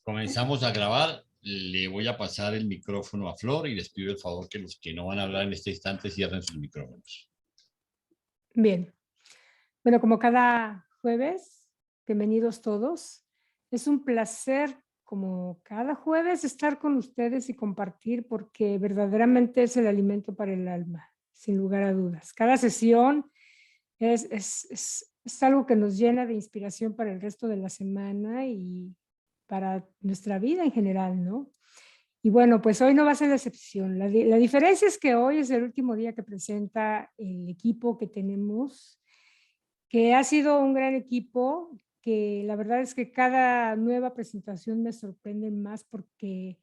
Comenzamos a grabar. Le voy a pasar el micrófono a Flor y les pido el favor que los que no van a hablar en este instante cierren sus micrófonos. Bien. Bueno, como cada jueves, bienvenidos todos. Es un placer, como cada jueves, estar con ustedes y compartir porque verdaderamente es el alimento para el alma, sin lugar a dudas. Cada sesión es algo que nos llena de inspiración para el resto de la semana y para nuestra vida en general, ¿no? Y bueno, pues hoy no va a ser la excepción. La diferencia es que hoy es el último día que presenta el equipo que tenemos, que ha sido un gran equipo, que la verdad es que cada nueva presentación me sorprende más porque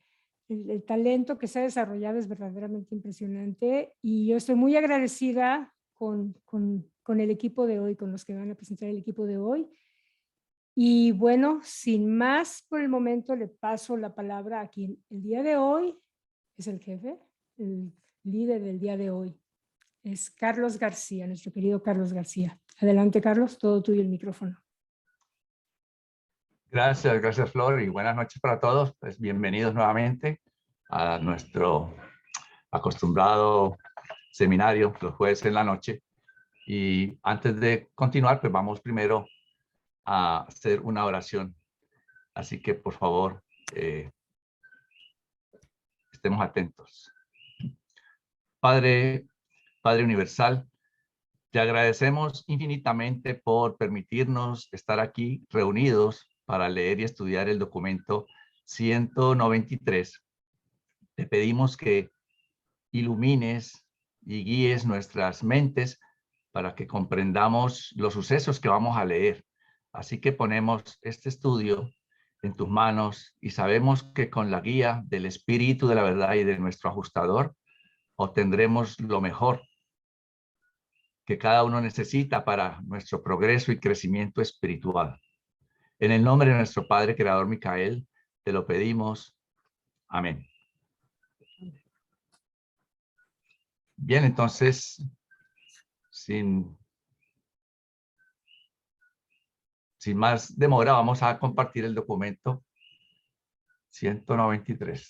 el talento que se ha desarrollado es verdaderamente impresionante y yo estoy muy agradecida con el equipo de hoy, con los que van a presentar el equipo de hoy. Y bueno, sin más por el momento, le paso la palabra a quien el día de hoy es el jefe, el líder del día de hoy. Es Carlos García, nuestro querido Carlos García. Adelante, Carlos, todo tuyo el micrófono. Gracias Flor, y buenas noches para todos. Pues bienvenidos nuevamente a nuestro acostumbrado seminario los jueves en la noche. Y antes de continuar, pues vamos primero a hacer una oración. Así que por favor, estemos atentos. Padre Universal, te agradecemos infinitamente por permitirnos estar aquí reunidos para leer y estudiar el documento 193. Te pedimos que ilumines y guíes nuestras mentes para que comprendamos los sucesos que vamos a leer. Así que ponemos este estudio en tus manos y sabemos que con la guía del Espíritu de la verdad y de nuestro ajustador obtendremos lo mejor que cada uno necesita para nuestro progreso y crecimiento espiritual. En el nombre de nuestro Padre Creador Micael, te lo pedimos. Amén. Bien, entonces, sin más demora, vamos a compartir el documento 193.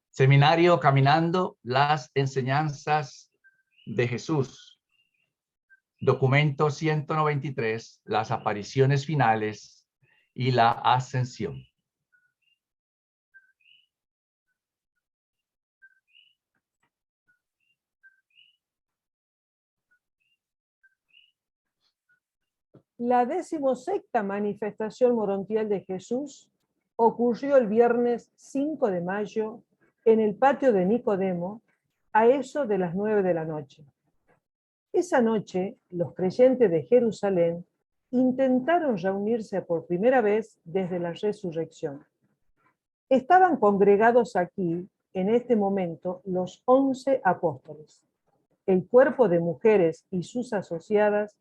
Seminario Caminando las enseñanzas de Jesús. Documento 193, las apariciones finales y la ascensión. La 16ª manifestación morontial de Jesús ocurrió el viernes 5 de mayo en el patio de Nicodemo a eso de las 9 de la noche. Esa noche, los creyentes de Jerusalén intentaron reunirse por primera vez desde la resurrección. Estaban congregados aquí, en este momento, los 11 apóstoles, el cuerpo de mujeres y sus asociadas,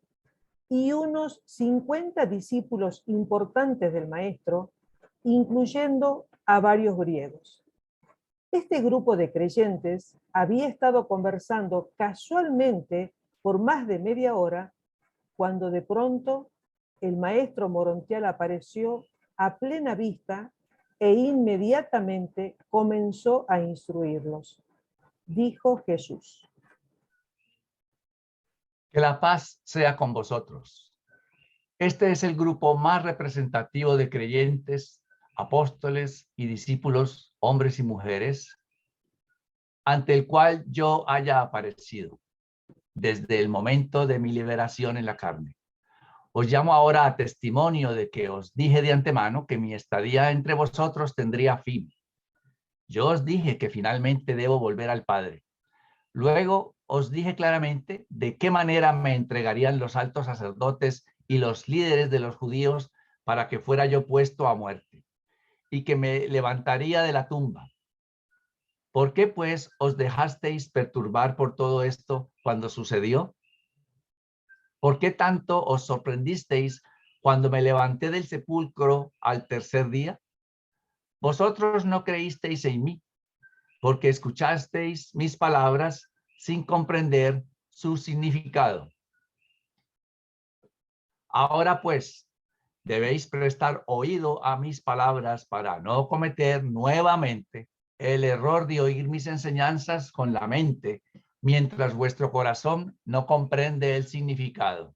y unos 50 discípulos importantes del maestro, incluyendo a varios griegos. Este grupo de creyentes había estado conversando casualmente por más de media hora, cuando de pronto el maestro morontial apareció a plena vista e inmediatamente comenzó a instruirlos. Dijo Jesús: Que la paz sea con vosotros. Este es el grupo más representativo de creyentes, apóstoles y discípulos, hombres y mujeres, ante el cual yo haya aparecido desde el momento de mi liberación en la carne. Os llamo ahora a testimonio de que os dije de antemano que mi estadía entre vosotros tendría fin. Yo os dije que finalmente debo volver al Padre. Luego os dije claramente de qué manera me entregarían los altos sacerdotes y los líderes de los judíos para que fuera yo puesto a muerte, y que me levantaría de la tumba. ¿Por qué, pues, os dejasteis perturbar por todo esto cuando sucedió? ¿Por qué tanto os sorprendisteis cuando me levanté del sepulcro al tercer día? Vosotros no creísteis en mí, porque escuchasteis mis palabras sin comprender su significado. Ahora pues, debéis prestar oído a mis palabras para no cometer nuevamente el error de oír mis enseñanzas con la mente, mientras vuestro corazón no comprende el significado.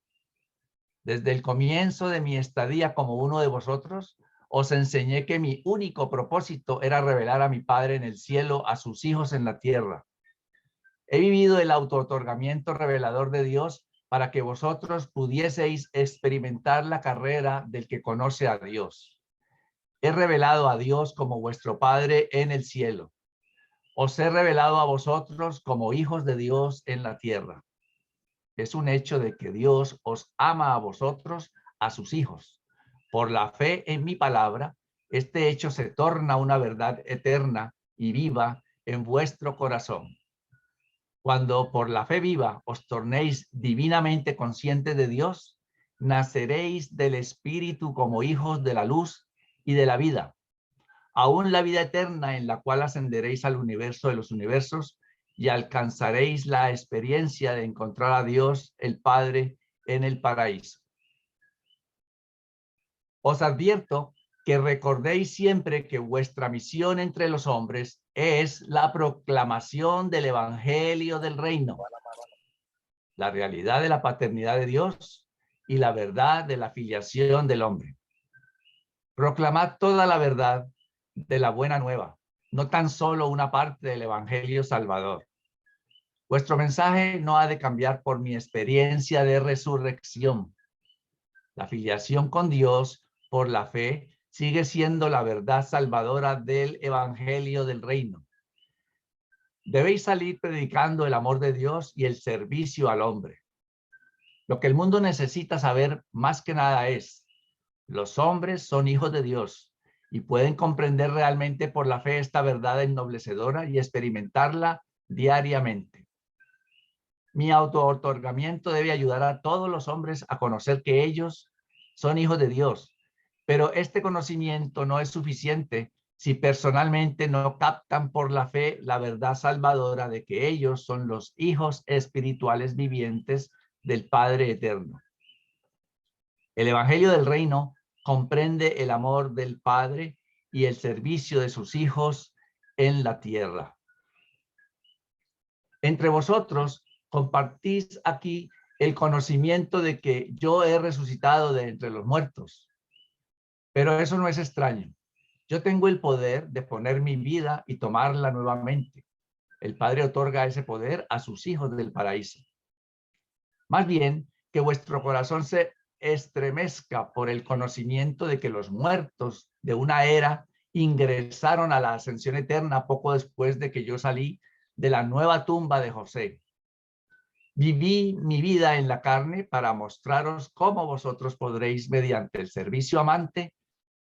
Desde el comienzo de mi estadía como uno de vosotros, os enseñé que mi único propósito era revelar a mi Padre en el cielo a sus hijos en la tierra. He vivido el autootorgamiento revelador de Dios para que vosotros pudieseis experimentar la carrera del que conoce a Dios. He revelado a Dios como vuestro Padre en el cielo. Os he revelado a vosotros como hijos de Dios en la tierra. Es un hecho de que Dios os ama a vosotros, a sus hijos. Por la fe en mi palabra, este hecho se torna una verdad eterna y viva en vuestro corazón. Cuando por la fe viva os tornéis divinamente conscientes de Dios, naceréis del Espíritu como hijos de la luz y de la vida. Aún la vida eterna en la cual ascenderéis al universo de los universos y alcanzaréis la experiencia de encontrar a Dios, el Padre, en el paraíso. Os advierto que recordéis siempre que vuestra misión entre los hombres es la proclamación del Evangelio del Reino, la realidad de la paternidad de Dios y la verdad de la filiación del hombre. Proclamad toda la verdad de la buena nueva, no tan solo una parte del Evangelio Salvador. Vuestro mensaje no ha de cambiar por mi experiencia de resurrección. La filiación con Dios por la fe sigue siendo la verdad salvadora del Evangelio del Reino. Debéis salir predicando el amor de Dios y el servicio al hombre. Lo que el mundo necesita saber más que nada es: los hombres son hijos de Dios y pueden comprender realmente por la fe esta verdad ennoblecedora y experimentarla diariamente. Mi autootorgamiento debe ayudar a todos los hombres a conocer que ellos son hijos de Dios, pero este conocimiento no es suficiente si personalmente no captan por la fe la verdad salvadora de que ellos son los hijos espirituales vivientes del Padre Eterno. El Evangelio del Reino comprende el amor del Padre y el servicio de sus hijos en la tierra. Entre vosotros compartís aquí el conocimiento de que yo he resucitado de entre los muertos. Pero eso no es extraño. Yo tengo el poder de poner mi vida y tomarla nuevamente. El Padre otorga ese poder a sus hijos del paraíso. Más bien, que vuestro corazón se estremezca por el conocimiento de que los muertos de una era ingresaron a la ascensión eterna poco después de que yo salí de la nueva tumba de José. Viví mi vida en la carne para mostraros cómo vosotros podréis, mediante el servicio amante,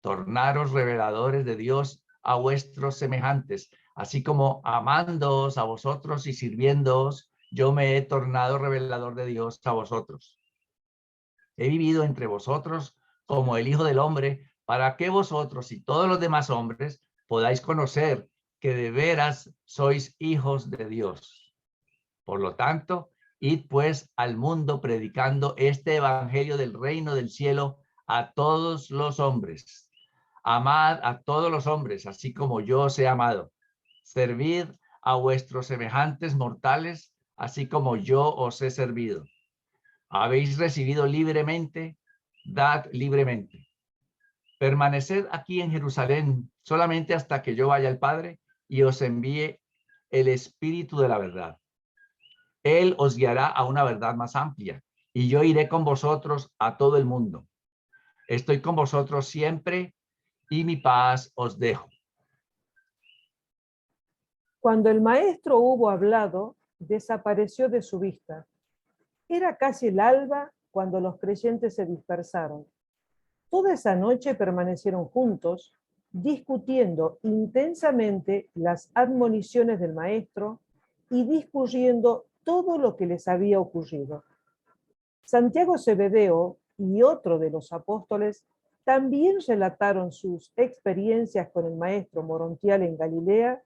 tornaros reveladores de Dios a vuestros semejantes, así como amándoos a vosotros y sirviéndoos, yo me he tornado revelador de Dios a vosotros. He vivido entre vosotros como el Hijo del Hombre, para que vosotros y todos los demás hombres podáis conocer que de veras sois hijos de Dios. Por lo tanto, id pues al mundo predicando este evangelio del reino del cielo a todos los hombres. Amad a todos los hombres, así como yo os he amado. Servid a vuestros semejantes mortales, así como yo os he servido. Habéis recibido libremente, dad libremente. Permaneced aquí en Jerusalén solamente hasta que yo vaya al Padre y os envíe el Espíritu de la verdad. Él os guiará a una verdad más amplia, y yo iré con vosotros a todo el mundo. Estoy con vosotros siempre, y mi paz os dejo. Cuando el maestro hubo hablado, desapareció de su vista. Era casi el alba cuando los creyentes se dispersaron. Toda esa noche permanecieron juntos, discutiendo intensamente las admoniciones del maestro y discurriendo todo lo que les había ocurrido. Santiago Zebedeo y otro de los apóstoles también relataron sus experiencias con el maestro morontial en Galilea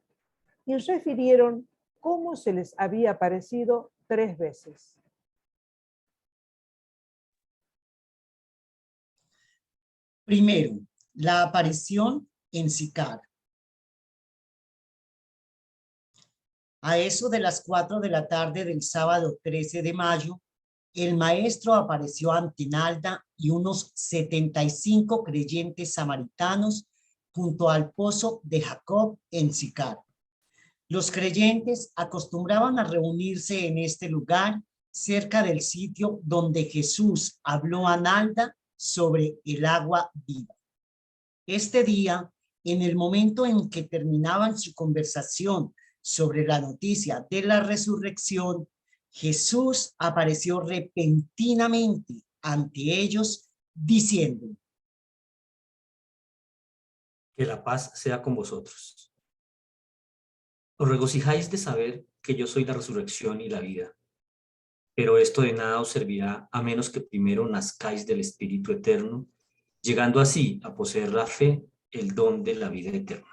y refirieron cómo se les había aparecido 3 veces. Primero, la aparición en Sicar. A eso de las 4 de la tarde del sábado 13 de mayo, el maestro apareció ante Nalda y unos 75 creyentes samaritanos junto al pozo de Jacob en Sicar. Los creyentes acostumbraban a reunirse en este lugar cerca del sitio donde Jesús habló a Nalda sobre el agua viva. Este día, en el momento en que terminaban su conversación sobre la noticia de la resurrección, Jesús apareció repentinamente ante ellos diciendo: Que la paz sea con vosotros. Os regocijáis de saber que yo soy la resurrección y la vida, pero esto de nada os servirá a menos que primero nazcáis del Espíritu Eterno, llegando así a poseer la fe, el don de la vida eterna.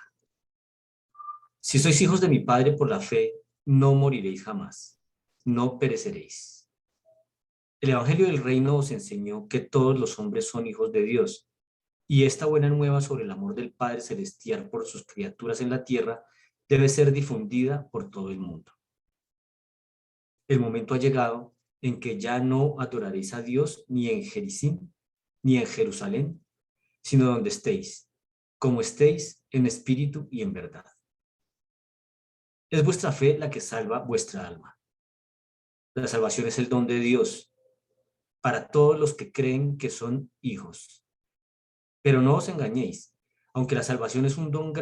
Si sois hijos de mi Padre por la fe, no moriréis jamás, no pereceréis. El Evangelio del Reino os enseñó que todos los hombres son hijos de Dios, y esta buena nueva sobre el amor del Padre Celestial por sus criaturas en la tierra debe ser difundida por todo el mundo. El momento ha llegado en que ya no adoraréis a Dios ni en Jericín, ni en Jerusalén, sino donde estéis, como estéis en espíritu y en verdad. Es vuestra fe la que salva vuestra alma. La salvación es el don de Dios para todos los que creen que son hijos. Pero no os engañéis, aunque la salvación es un don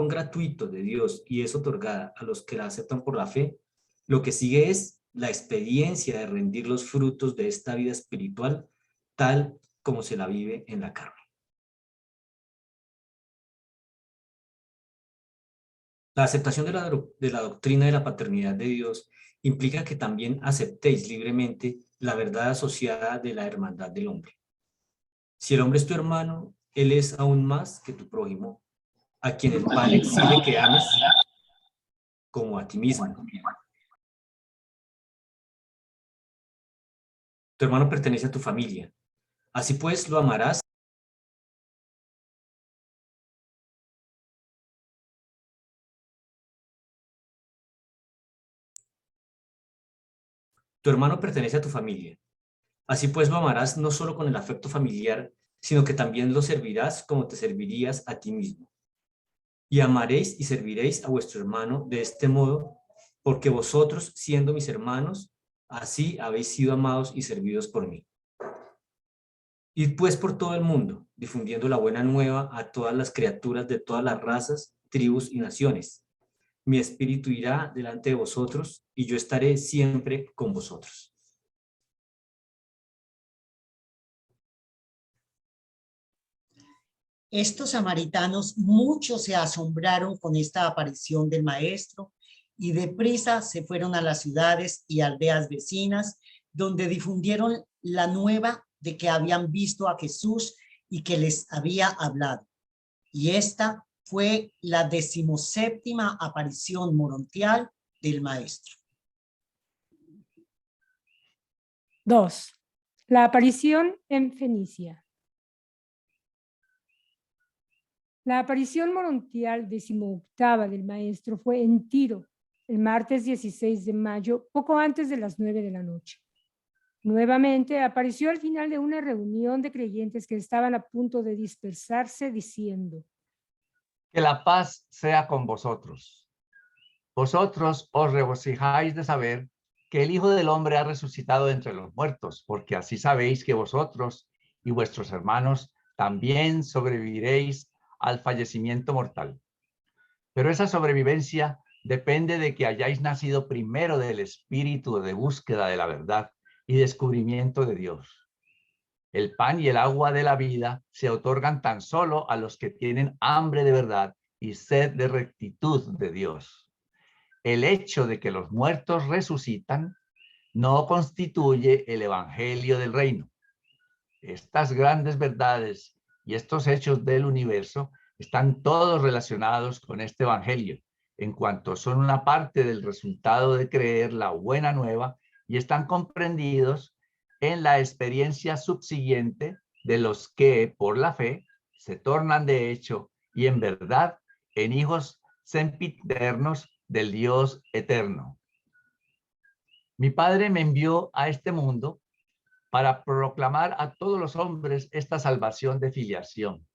gratuito de Dios y es otorgada a los que la aceptan por la fe, lo que sigue es la experiencia de rendir los frutos de esta vida espiritual tal como se la vive en la carne. La aceptación de la doctrina de la paternidad de Dios implica que también aceptéis libremente la verdad asociada de la hermandad del hombre. Si el hombre es tu hermano, él es aún más que tu prójimo, a quien el Padre exige que ames como a ti mismo. Tu hermano pertenece a tu familia. Así pues, lo amarás. Tu hermano pertenece a tu familia. Así pues, lo amarás no solo con el afecto familiar, sino que también lo servirás como te servirías a ti mismo. Y amaréis y serviréis a vuestro hermano de este modo, porque vosotros, siendo mis hermanos, así habéis sido amados y servidos por mí. Id pues por todo el mundo, difundiendo la buena nueva a todas las criaturas de todas las razas, tribus y naciones. Mi espíritu irá delante de vosotros y yo estaré siempre con vosotros. Estos samaritanos muchos se asombraron con esta aparición del maestro y deprisa se fueron a las ciudades y aldeas vecinas, donde difundieron la nueva de que habían visto a Jesús y que les había hablado. Y esta fue la 17ª aparición morontial del maestro. 2. La aparición en Fenicia. La aparición morontial 18ª del maestro fue en Tiro, el martes 16 de mayo, poco antes de las 9 de la noche. Nuevamente apareció al final de una reunión de creyentes que estaban a punto de dispersarse diciendo: Que la paz sea con vosotros. Vosotros os regocijáis de saber que el Hijo del Hombre ha resucitado entre los muertos, porque así sabéis que vosotros y vuestros hermanos también sobreviviréis al fallecimiento mortal. Pero esa sobrevivencia depende de que hayáis nacido primero del espíritu de búsqueda de la verdad y descubrimiento de Dios. El pan y el agua de la vida se otorgan tan solo a los que tienen hambre de verdad y sed de rectitud de Dios. El hecho de que los muertos resucitan no constituye el evangelio del reino. Estas grandes verdades y estos hechos del universo están todos relacionados con este evangelio. en cuanto son una parte del resultado de creer la buena nueva y están comprendidos en la experiencia subsiguiente de los que, por la fe, se tornan de hecho y en verdad en hijos sempiternos del Dios eterno. Mi Padre me envió a este mundo para proclamar a todos los hombres esta salvación de filiación.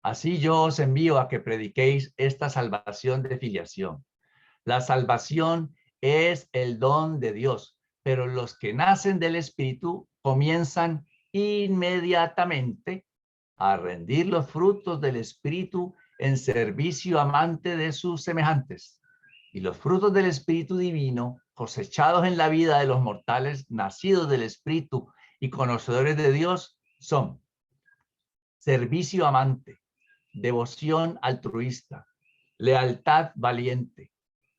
Así yo os envío a que prediquéis esta salvación de filiación. La salvación es el don de Dios, pero los que nacen del Espíritu comienzan inmediatamente a rendir los frutos del Espíritu en servicio amante de sus semejantes. Y los frutos del Espíritu divino, cosechados en la vida de los mortales, nacidos del Espíritu y conocedores de Dios, son servicio amante, devoción altruista, lealtad valiente,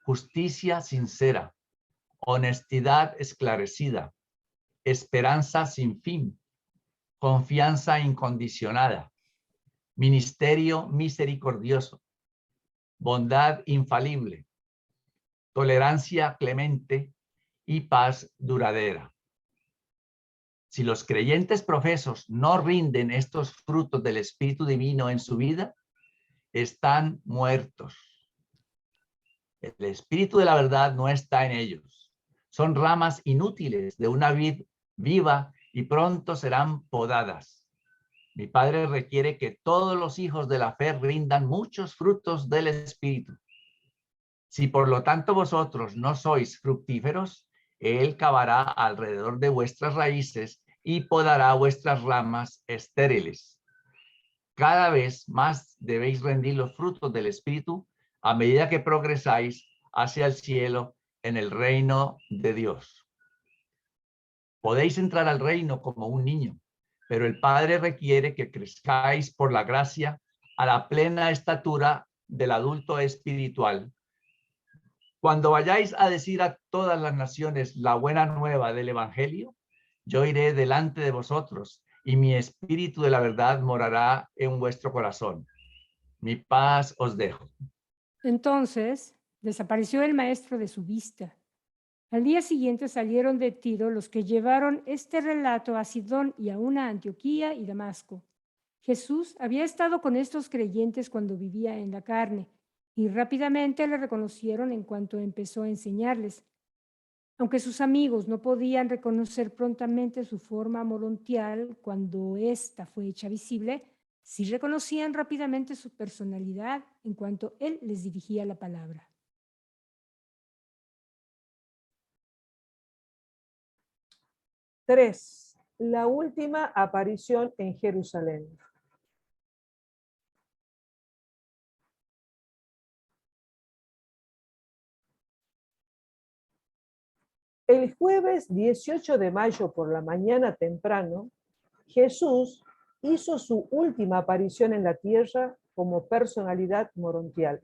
justicia sincera, honestidad esclarecida, esperanza sin fin, confianza incondicionada, ministerio misericordioso, bondad infalible, tolerancia clemente y paz duradera. Si los creyentes profesos no rinden estos frutos del Espíritu Divino en su vida, están muertos. El Espíritu de la verdad no está en ellos. Son ramas inútiles de una vid viva y pronto serán podadas. Mi Padre requiere que todos los hijos de la fe rindan muchos frutos del Espíritu. Si por lo tanto vosotros no sois fructíferos, Él cavará alrededor de vuestras raíces y podará vuestras ramas estériles. Cada vez más debéis rendir los frutos del Espíritu a medida que progresáis hacia el cielo en el reino de Dios. Podéis entrar al reino como un niño, pero el Padre requiere que crezcáis por la gracia a la plena estatura del adulto espiritual. Cuando vayáis a decir a todas las naciones la buena nueva del Evangelio, yo iré delante de vosotros y mi espíritu de la verdad morará en vuestro corazón. Mi paz os dejo. Entonces desapareció el maestro de su vista. Al día siguiente salieron de Tiro los que llevaron este relato a Sidón y aún a Antioquía y Damasco. Jesús había estado con estos creyentes cuando vivía en la carne y rápidamente le reconocieron en cuanto empezó a enseñarles. Aunque sus amigos no podían reconocer prontamente su forma morontial cuando ésta fue hecha visible, sí reconocían rápidamente su personalidad en cuanto él les dirigía la palabra. Tres, la última aparición en Jerusalén. El jueves 18 de mayo por la mañana temprano, Jesús hizo su última aparición en la tierra como personalidad morontial.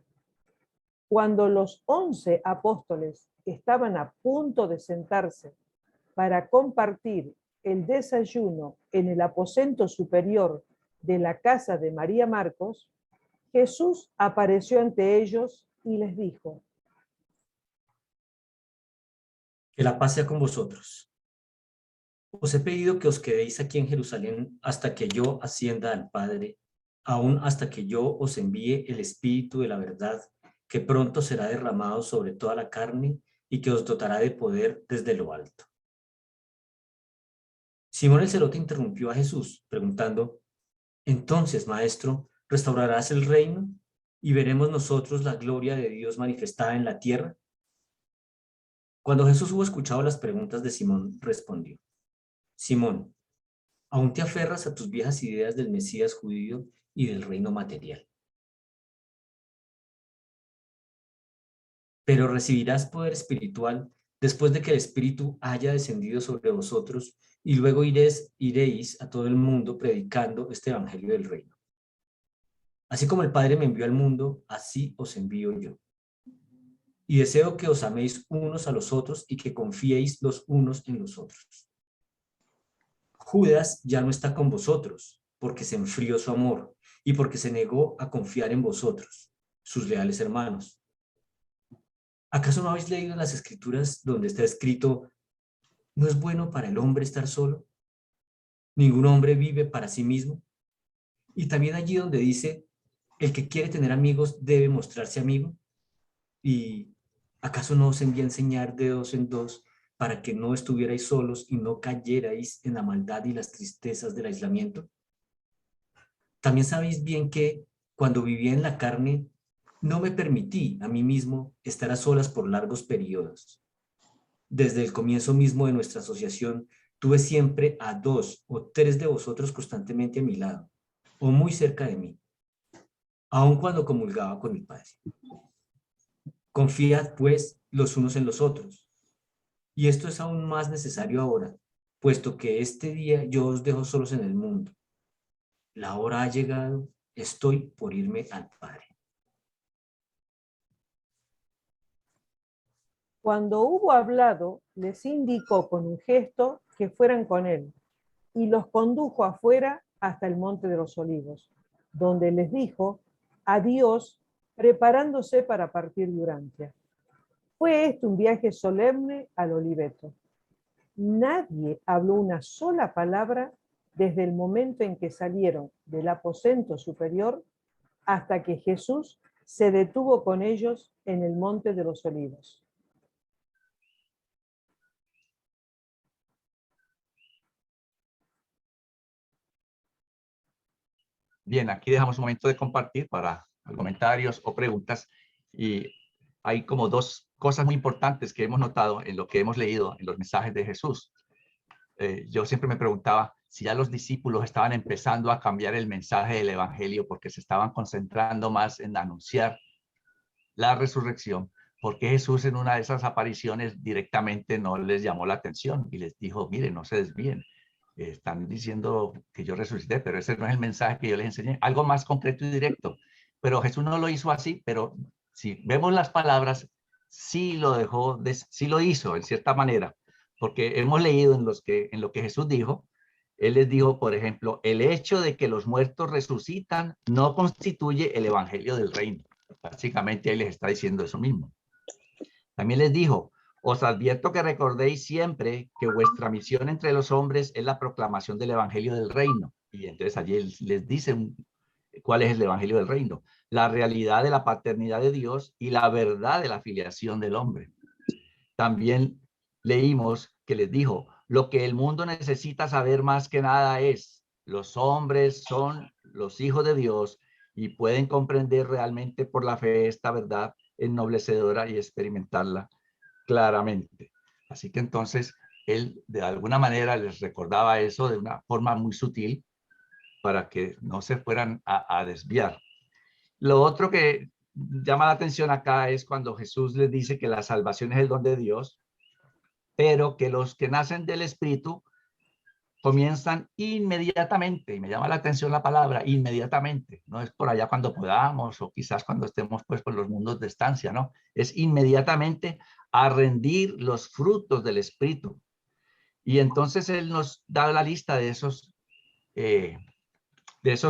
Cuando los 11 apóstoles estaban a punto de sentarse para compartir el desayuno en el aposento superior de la casa de María Marcos, Jesús apareció ante ellos y les dijo: Que la paz sea con vosotros. Os he pedido que os quedéis aquí en Jerusalén hasta que yo ascienda al Padre, aún hasta que yo os envíe el Espíritu de la verdad, que pronto será derramado sobre toda la carne y que os dotará de poder desde lo alto. Simón el Celote interrumpió a Jesús, preguntando: Entonces, Maestro, ¿restaurarás el reino? ¿Y veremos nosotros la gloria de Dios manifestada en la tierra? Cuando Jesús hubo escuchado las preguntas de Simón, respondió: Simón, ¿aún te aferras a tus viejas ideas del Mesías judío y del reino material? Pero recibirás poder espiritual después de que el Espíritu haya descendido sobre vosotros, y luego iréis a todo el mundo predicando este evangelio del reino. Así como el Padre me envió al mundo, así os envío yo. Y deseo que os améis unos a los otros y que confiéis los unos en los otros. Judas ya no está con vosotros, porque se enfrió su amor y porque se negó a confiar en vosotros, sus leales hermanos. ¿Acaso no habéis leído las escrituras donde está escrito, no es bueno para el hombre estar solo? Ningún hombre vive para sí mismo. Y también allí donde dice, el que quiere tener amigos debe mostrarse amigo. ¿Y acaso no os envié a enseñar de dos en dos para que no estuvierais solos y no cayerais en la maldad y las tristezas del aislamiento? También sabéis bien que cuando vivía en la carne, no me permití a mí mismo estar a solas por largos periodos. Desde el comienzo mismo de nuestra asociación, tuve siempre a 2 o 3 de vosotros constantemente a mi lado, o muy cerca de mí, aun cuando comulgaba con mi Padre. Confiad, pues, los unos en los otros. Y esto es aún más necesario ahora, puesto que este día yo os dejo solos en el mundo. La hora ha llegado, estoy por irme al Padre. Cuando hubo hablado, les indicó con un gesto que fueran con él, y los condujo afuera hasta el Monte de los Olivos, donde les dijo adiós, preparándose para partir de Urantia. Fue este un viaje solemne al Oliveto. Nadie habló una sola palabra desde el momento en que salieron del aposento superior hasta que Jesús se detuvo con ellos en el Monte de los Olivos. Bien, aquí dejamos un momento de compartir para comentarios o preguntas. Y hay como dos cosas muy importantes que hemos notado en lo que hemos leído en los mensajes de Jesús. Yo siempre me preguntaba si ya los discípulos estaban empezando a cambiar el mensaje del evangelio porque se estaban concentrando más en anunciar la resurrección, porque Jesús en una de esas apariciones directamente no les llamó la atención y les dijo, miren, no se desvíen, están diciendo que yo resucité, pero ese no es el mensaje que yo les enseñé, algo más concreto y directo. Pero Jesús no lo hizo así, pero si vemos las palabras, sí lo dejó, sí lo hizo en cierta manera, porque hemos leído en lo que Jesús dijo. Él les dijo, por ejemplo, el hecho de que los muertos resucitan no constituye el evangelio del reino. Básicamente él les está diciendo eso mismo. También les dijo, os advierto que recordéis siempre que vuestra misión entre los hombres es la proclamación del evangelio del reino. Y entonces allí les dice cuál es el evangelio del reino. La realidad de la paternidad de Dios y la verdad de la filiación del hombre. También leímos que les dijo, lo que el mundo necesita saber más que nada es, los hombres son los hijos de Dios y pueden comprender realmente por la fe esta verdad ennoblecedora y experimentarla claramente. Así que entonces él de alguna manera les recordaba eso de una forma muy sutil para que no se fueran a desviar. Lo otro que llama la atención acá es cuando Jesús les dice que la salvación es el don de Dios, pero que los que nacen del Espíritu comienzan inmediatamente, y me llama la atención la palabra inmediatamente, no es por allá cuando podamos o quizás cuando estemos pues por los mundos de estancia, no, es inmediatamente a rendir los frutos del Espíritu. Y entonces él nos da la lista de esos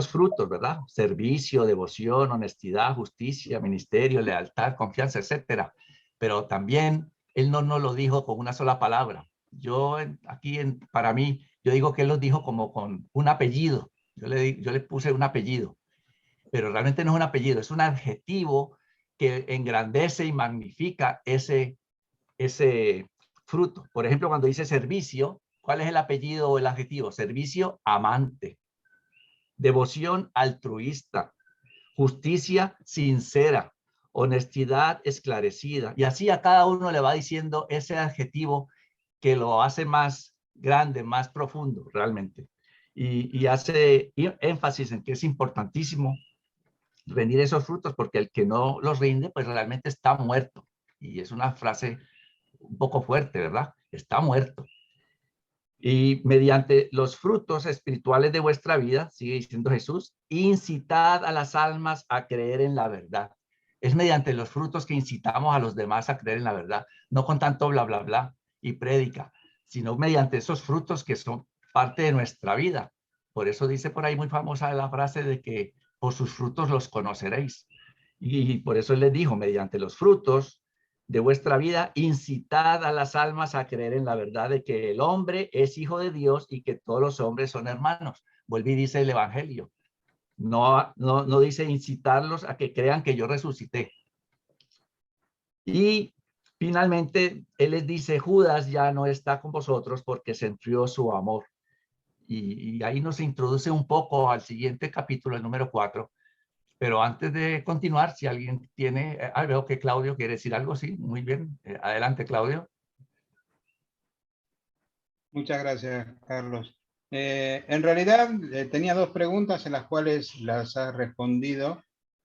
frutos, ¿verdad? Servicio, devoción, honestidad, justicia, ministerio, lealtad, confianza, etcétera. Pero también él no nos lo dijo con una sola palabra. Para mí, yo digo que él los dijo como con un apellido. Yo le puse un apellido, pero realmente no es un apellido, es un adjetivo que engrandece y magnifica ese fruto. Por ejemplo, cuando dice servicio, ¿cuál es el apellido o el adjetivo? Servicio amante, devoción altruista, justicia sincera, honestidad esclarecida. Y así a cada uno le va diciendo ese adjetivo que lo hace más grande, más profundo realmente. Y hace énfasis en que es importantísimo rendir esos frutos porque el que no los rinde, pues realmente está muerto. Y es una frase un poco fuerte, ¿verdad? Está muerto. Y mediante los frutos espirituales de vuestra vida, sigue diciendo Jesús, incitad a las almas a creer en la verdad. Es mediante los frutos que incitamos a los demás a creer en la verdad, no con tanto bla, bla, bla y prédica, sino mediante esos frutos que son parte de nuestra vida. Por eso dice por ahí muy famosa la frase de que por sus frutos los conoceréis. Y por eso él les dijo, mediante los frutos de vuestra vida, incitad a las almas a creer en la verdad de que el hombre es hijo de Dios y que todos los hombres son hermanos. Vuelve y dice el Evangelio. No dice incitarlos a que crean que yo resucité. Y finalmente, él les dice, Judas ya no está con vosotros porque se enfrió su amor. Y ahí nos introduce un poco al siguiente capítulo, el número 4. Pero antes de continuar, si alguien tiene, veo que Claudio quiere decir algo, sí, muy bien. Adelante, Claudio. Muchas gracias, Carlos. En realidad tenía dos preguntas en las cuales las has respondido.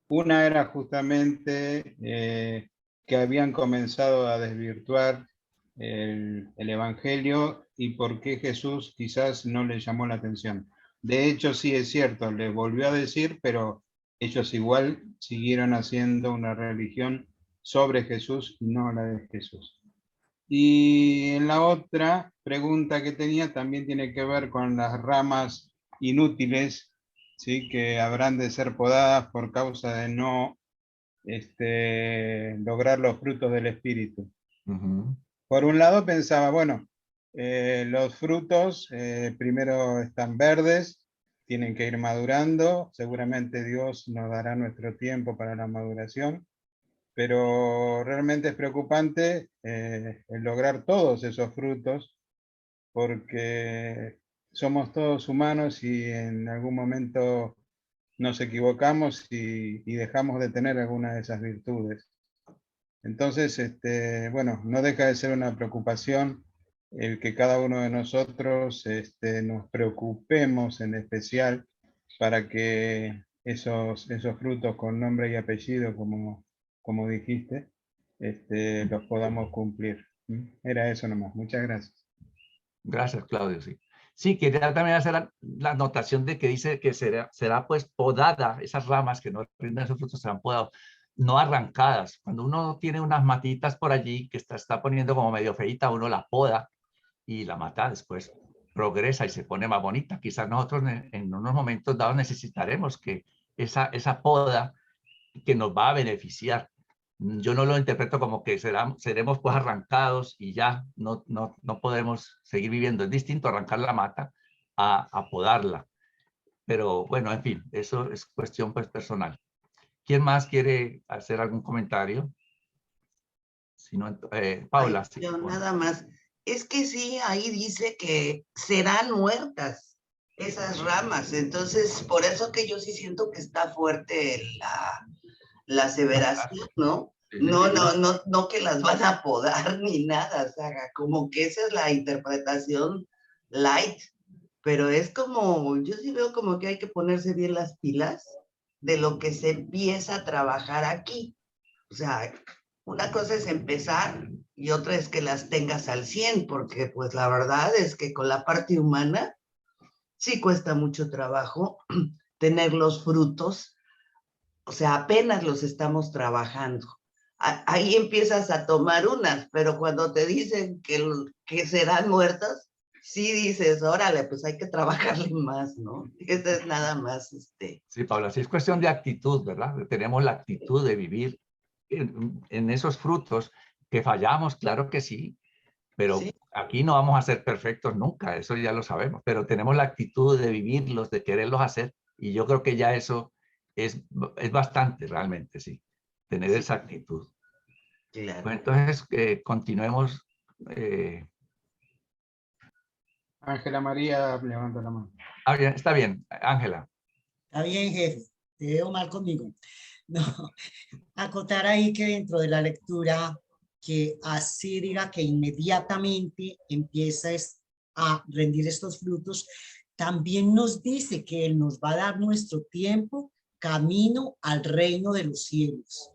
Una era justamente que habían comenzado a desvirtuar el Evangelio y por qué Jesús quizás no le llamó la atención. De hecho, sí es cierto, le volvió a decir, pero ellos igual siguieron haciendo una religión sobre Jesús y no la de Jesús. Y en la otra pregunta que tenía también tiene que ver con las ramas inútiles, ¿sí? Que habrán de ser podadas por causa de no lograr los frutos del Espíritu. Por un lado pensaba, bueno, los frutos primero están verdes, tienen que ir madurando, seguramente Dios nos dará nuestro tiempo para la maduración, pero realmente es preocupante el lograr todos esos frutos, porque somos todos humanos y en algún momento nos equivocamos y dejamos de tener alguna de esas virtudes. Entonces, bueno, no deja de ser una preocupación el que cada uno de nosotros nos preocupemos en especial para que esos frutos con nombre y apellido, como dijiste, los podamos cumplir. Era eso nomás. Muchas gracias. Gracias, Claudio, sí. Sí, quería también hacer la anotación de que dice que será pues podada, esas ramas que no rinden esos frutos serán podados, no arrancadas. Cuando uno tiene unas matitas por allí que está poniendo como medio feita, uno la poda y la mata después progresa y se pone más bonita. Quizás nosotros en unos momentos dados necesitaremos que esa poda que nos va a beneficiar. Yo no lo interpreto como que seremos pues arrancados y ya no podemos seguir viviendo. Es distinto arrancar la mata a podarla. Pero bueno, en fin, eso es cuestión pues personal. ¿Quién más quiere hacer algún comentario? Si no, Paula. Ay, Sí, yo bueno. nada más. Es que sí, ahí dice que serán muertas esas ramas. Entonces, por eso que yo sí siento que está fuerte la aseveración, ¿no? No que las van a podar ni nada, o sea, como que esa es la interpretación light, pero es como, yo sí veo como que hay que ponerse bien las pilas de lo que se empieza a trabajar aquí. O sea, una cosa es empezar y otra es que las tengas al 100, porque pues la verdad es que con la parte humana sí cuesta mucho trabajo tener los frutos, o sea, apenas los estamos trabajando. Ahí empiezas a tomar unas, pero cuando te dicen que serán muertas, sí dices, órale, pues hay que trabajarle más, ¿no? Esa es nada más. Sí, Paula, sí es cuestión de actitud, ¿verdad? Tenemos la actitud de vivir en esos frutos que fallamos, claro que sí, pero Sí. aquí no vamos a ser perfectos nunca, eso ya lo sabemos, pero tenemos la actitud de vivirlos, de quererlos hacer, y yo creo que ya eso es bastante realmente, sí, tener esa actitud. Claro. Bueno, entonces, continuemos. Ángela María, levanta la mano. Bien, está bien, Ángela. Está bien, jefe. Te veo mal conmigo. No, acotar ahí que dentro de la lectura, que así diga que inmediatamente empiezas a rendir estos frutos, también nos dice que Él nos va a dar nuestro tiempo camino al reino de los cielos.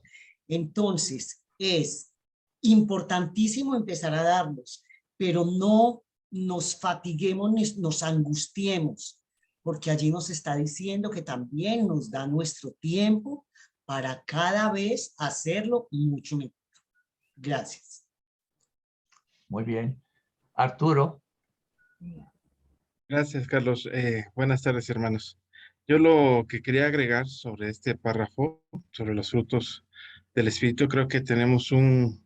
Entonces, es importantísimo empezar a darlos, pero no nos fatiguemos, nos angustiemos, porque allí nos está diciendo que también nos da nuestro tiempo para cada vez hacerlo mucho mejor. Gracias. Muy bien. Arturo. Gracias, Carlos. Buenas tardes, hermanos. Yo lo que quería agregar sobre este párrafo, sobre los frutos del Espíritu, creo que tenemos un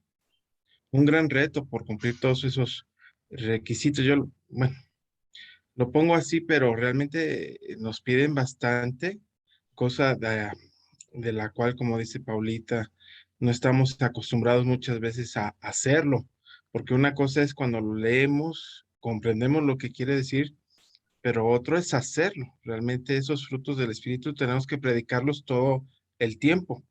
un gran reto por cumplir todos esos requisitos. Yo, bueno, lo pongo así, pero realmente nos piden bastante, cosa de la cual, como dice Paulita, no estamos acostumbrados muchas veces a hacerlo, porque una cosa es cuando lo leemos, comprendemos lo que quiere decir, pero otro es hacerlo. Realmente esos frutos del Espíritu tenemos que predicarlos todo el tiempo.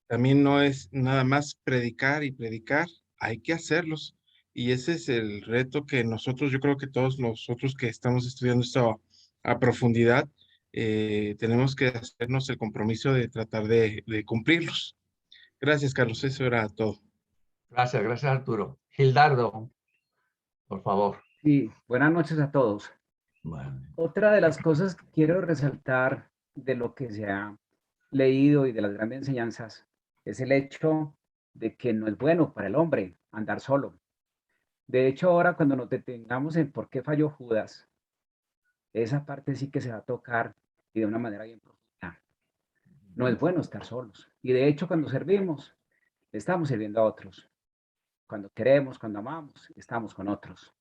También no es nada más predicar y predicar, hay que hacerlos. Y ese es el reto que nosotros, yo creo que todos nosotros que estamos estudiando esto a profundidad, tenemos que hacernos el compromiso de tratar de cumplirlos. Gracias, Carlos. Eso era todo. Gracias, gracias, Arturo. Gildardo, por favor. Sí, buenas noches a todos. Bueno. Otra de las cosas que quiero resaltar de lo que se ha leído y de las grandes enseñanzas es el hecho de que no es bueno para el hombre andar solo. De hecho, ahora cuando nos detengamos en por qué falló Judas, esa parte sí que se va a tocar y de una manera bien profunda. No es bueno estar solos. Y de hecho, cuando servimos, estamos sirviendo a otros. Cuando queremos, cuando amamos, estamos con otros.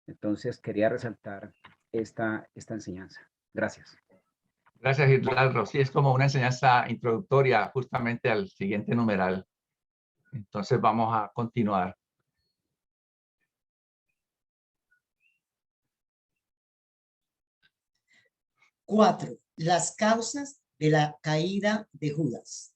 Entonces, quería resaltar esta enseñanza. Gracias. Gracias, Gildardo. Sí, es como una enseñanza introductoria justamente al siguiente numeral. Entonces, vamos a continuar. Cuatro, las causas de la caída de Judas.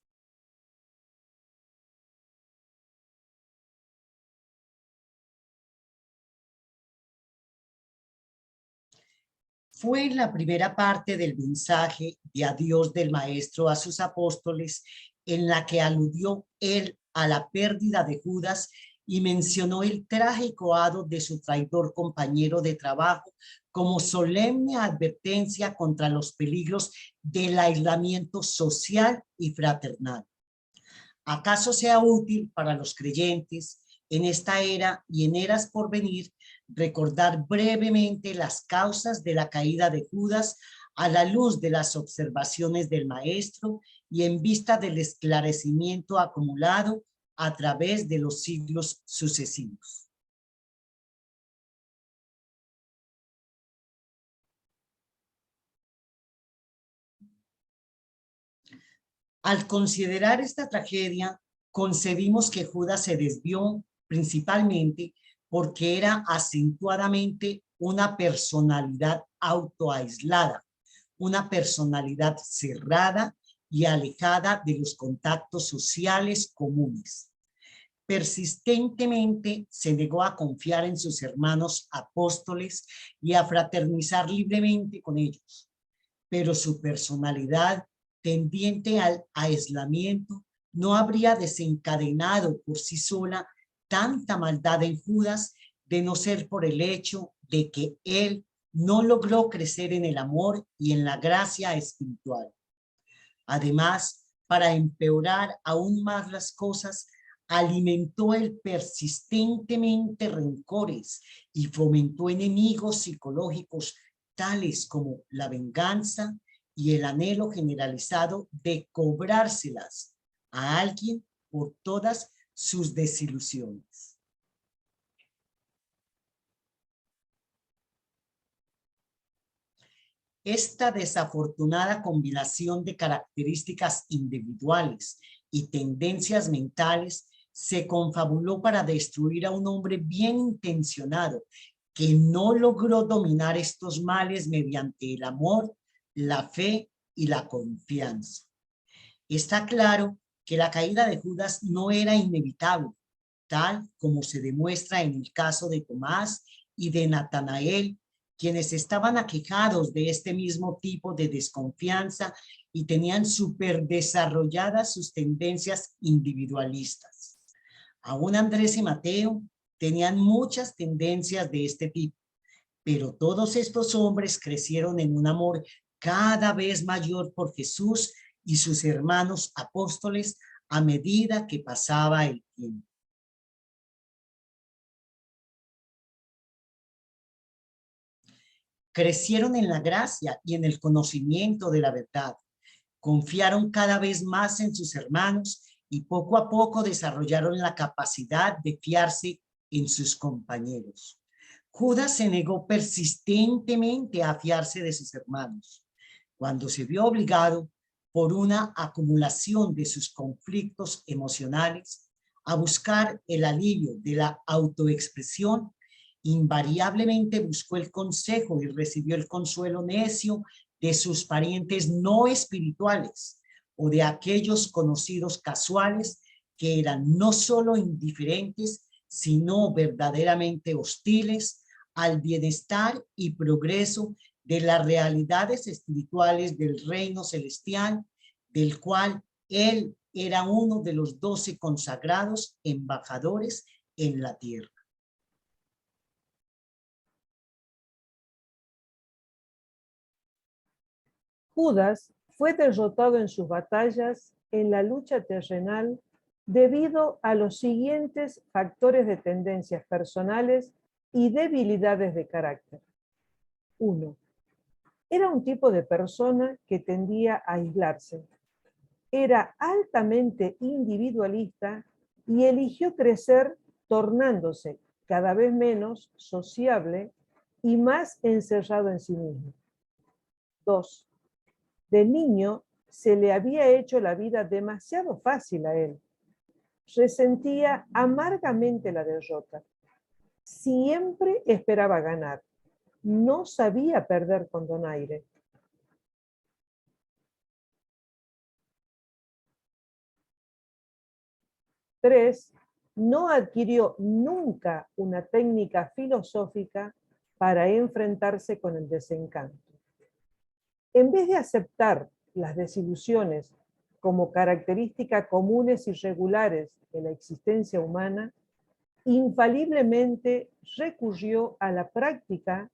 Fue la primera parte del mensaje de adiós del Maestro a sus apóstoles en la que aludió él a la pérdida de Judas y mencionó el trágico hado de su traidor compañero de trabajo como solemne advertencia contra los peligros del aislamiento social y fraternal. ¿Acaso sea útil para los creyentes en esta era y en eras por venir recordar brevemente las causas de la caída de Judas a la luz de las observaciones del Maestro y en vista del esclarecimiento acumulado a través de los siglos sucesivos? Al considerar esta tragedia, concebimos que Judas se desvió principalmente porque era acentuadamente una personalidad autoaislada, una personalidad cerrada y alejada de los contactos sociales comunes. Persistentemente se negó a confiar en sus hermanos apóstoles y a fraternizar libremente con ellos, pero su personalidad tendiente al aislamiento no habría desencadenado por sí sola tanta maldad en Judas de no ser por el hecho de que él no logró crecer en el amor y en la gracia espiritual. Además, para empeorar aún más las cosas, alimentó el persistentemente rencores y fomentó enemigos psicológicos tales como la venganza y el anhelo generalizado de cobrárselas a alguien por todas sus desilusiones. Esta desafortunada combinación de características individuales y tendencias mentales se confabuló para destruir a un hombre bien intencionado que no logró dominar estos males mediante el amor, la fe y la confianza. Está claro que la caída de Judas no era inevitable, tal como se demuestra en el caso de Tomás y de Natanael, quienes estaban aquejados de este mismo tipo de desconfianza y tenían súper desarrolladas sus tendencias individualistas. Aún Andrés y Mateo tenían muchas tendencias de este tipo, pero todos estos hombres crecieron en un amor cada vez mayor por Jesús y sus hermanos apóstoles a medida que pasaba el tiempo. Crecieron en la gracia y en el conocimiento de la verdad. Confiaron cada vez más en sus hermanos y poco a poco desarrollaron la capacidad de fiarse en sus compañeros. Judas se negó persistentemente a fiarse de sus hermanos. Cuando se vio obligado por una acumulación de sus conflictos emocionales a buscar el alivio de la autoexpresión, invariablemente buscó el consejo y recibió el consuelo necio de sus parientes no espirituales o de aquellos conocidos casuales que eran no solo indiferentes, sino verdaderamente hostiles al bienestar y progreso de las realidades espirituales del reino celestial, del cual él era uno de los 12 consagrados embajadores en la tierra. Judas fue derrotado en sus batallas en la lucha terrenal debido a los siguientes factores de tendencias personales y debilidades de carácter. 1. Era un tipo de persona que tendía a aislarse. Era altamente individualista y eligió crecer tornándose cada vez menos sociable y más encerrado en sí mismo. 2. De niño se le había hecho la vida demasiado fácil a él. Resentía amargamente la derrota. Siempre esperaba ganar. No sabía perder con donaire. 3. No adquirió nunca una técnica filosófica para enfrentarse con el desencanto. En vez de aceptar las desilusiones como características comunes y regulares de la existencia humana, infaliblemente recurrió a la práctica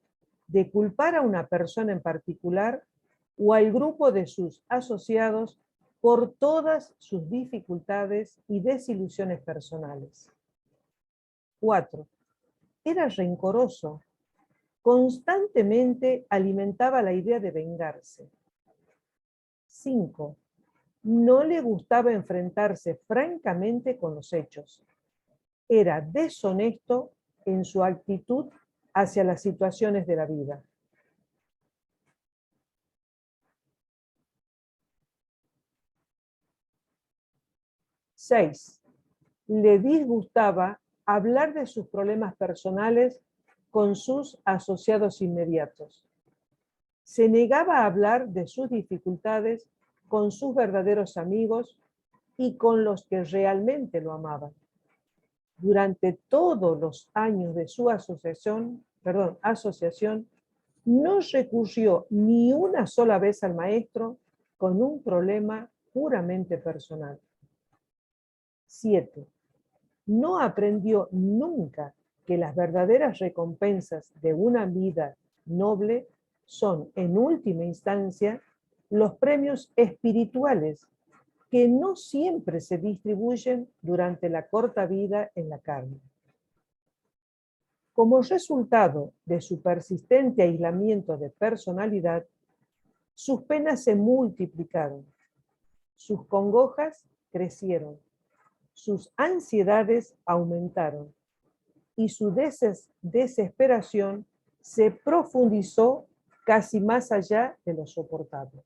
de culpar a una persona en particular o al grupo de sus asociados por todas sus dificultades y desilusiones personales. 4. Era rencoroso. Constantemente alimentaba la idea de vengarse. 5. No le gustaba enfrentarse francamente con los hechos. Era deshonesto en su actitud hacia las situaciones de la vida. 6. Le disgustaba hablar de sus problemas personales con sus asociados inmediatos. Se negaba a hablar de sus dificultades con sus verdaderos amigos y con los que realmente lo amaban. Durante todos los años de su asociación, no recurrió ni una sola vez al maestro con un problema puramente personal. 7. No aprendió nunca que las verdaderas recompensas de una vida noble son, en última instancia, los premios espirituales que no siempre se distribuyen durante la corta vida en la carne. Como resultado de su persistente aislamiento de personalidad, sus penas se multiplicaron, sus congojas crecieron, sus ansiedades aumentaron y su desesperación se profundizó casi más allá de lo soportable.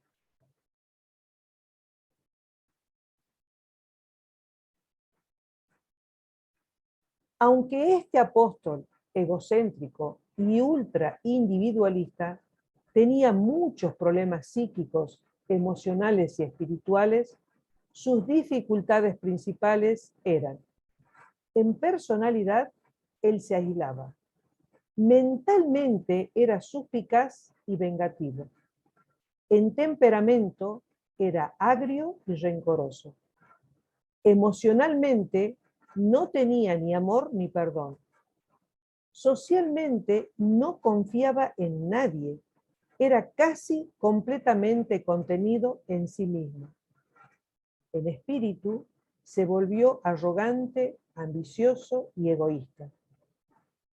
Aunque este apóstol egocéntrico y ultra individualista tenía muchos problemas psíquicos, emocionales y espirituales, sus dificultades principales eran: en personalidad, él se aislaba. Mentalmente era suspicaz y vengativo. En temperamento era agrio y rencoroso. Emocionalmente no tenía ni amor ni perdón. Socialmente no confiaba en nadie. Era casi completamente contenido en sí mismo. En espíritu se volvió arrogante, ambicioso y egoísta.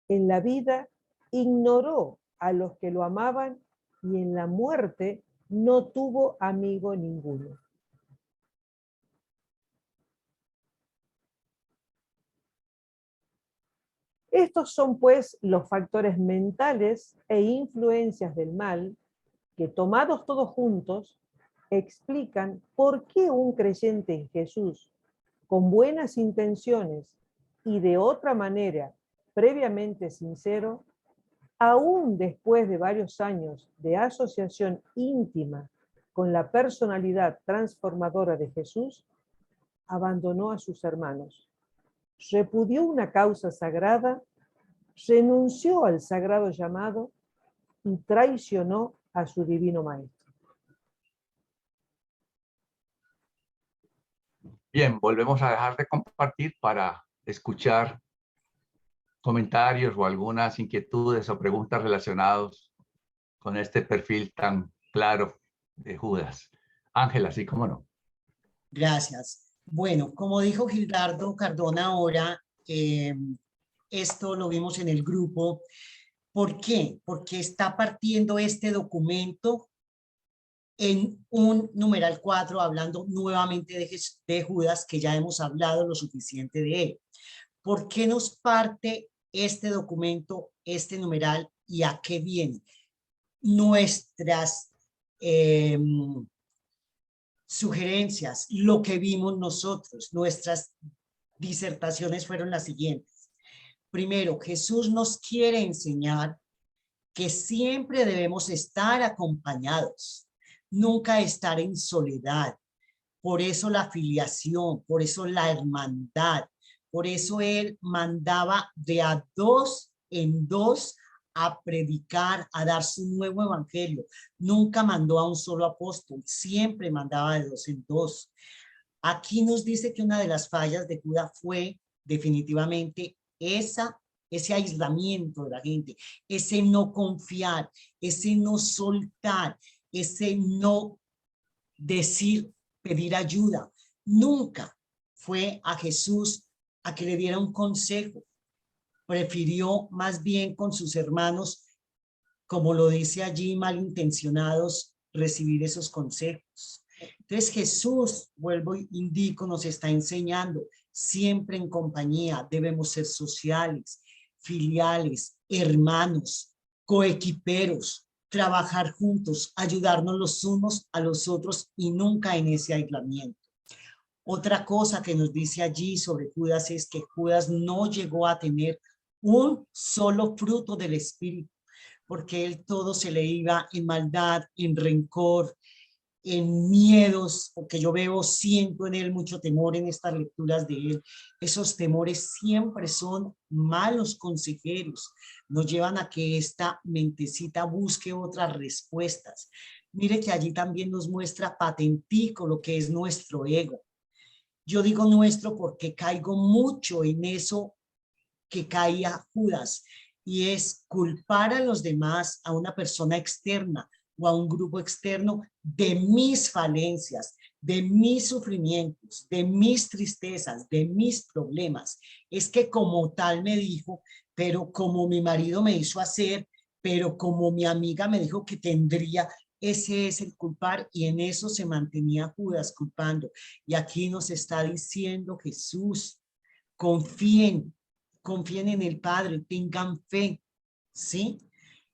En la vida ignoró a los que lo amaban y en la muerte no tuvo amigo ninguno. Estos son pues los factores mentales e influencias del mal que, tomados todos juntos, explican por qué un creyente en Jesús, con buenas intenciones y de otra manera previamente sincero, aún después de varios años de asociación íntima con la personalidad transformadora de Jesús, abandonó a sus hermanos, repudió una causa sagrada, renunció al sagrado llamado y traicionó a su divino maestro. Bien, volvemos a dejar de compartir para escuchar comentarios o algunas inquietudes o preguntas relacionadas con este perfil tan claro de Judas. Ángela, sí, cómo no. Gracias. Bueno, como dijo Gildardo Cardona ahora, esto lo vimos en el grupo. ¿Por qué? Porque está partiendo este documento en un numeral 4, hablando nuevamente de Judas, que ya hemos hablado lo suficiente de él. ¿Por qué nos parte este documento, este numeral, y a qué viene? Nuestras sugerencias, lo que vimos nosotros, nuestras disertaciones fueron las siguientes. Primero, Jesús nos quiere enseñar que siempre debemos estar acompañados, nunca estar en soledad. Por eso la filiación, por eso la hermandad, por eso él mandaba de a 2 en 2 a predicar, a dar su nuevo evangelio. Nunca mandó a un solo apóstol, siempre mandaba de 2 en 2. Aquí nos dice que una de las fallas de Judas fue definitivamente ese aislamiento de la gente, ese no confiar, ese no soltar, ese no decir, pedir ayuda. Nunca fue a Jesús a que le diera un consejo. Prefirió más bien con sus hermanos, como lo dice allí, malintencionados, recibir esos consejos. Entonces Jesús, vuelvo y indico, nos está enseñando siempre en compañía. Debemos ser sociales, filiales, hermanos, coequiperos, trabajar juntos, ayudarnos los unos a los otros y nunca en ese aislamiento. Otra cosa que nos dice allí sobre Judas es que Judas no llegó a tener un solo fruto del Espíritu, porque él todo se le iba en maldad, en rencor, en miedos, porque yo siento en él mucho temor en estas lecturas de él. Esos temores siempre son malos consejeros, nos llevan a que esta mentecita busque otras respuestas. Mire que allí también nos muestra patentico lo que es nuestro ego. Yo digo nuestro porque caigo mucho en eso que caía Judas, y es culpar a los demás, a una persona externa o a un grupo externo, de mis falencias, de mis sufrimientos, de mis tristezas, de mis problemas. Es que como tal me dijo, pero como mi marido me hizo hacer, pero como mi amiga me dijo que tendría. Ese es el culpar, y en eso se mantenía Judas culpando. Y aquí nos está diciendo Jesús, confíen en el Padre, tengan fe, ¿sí?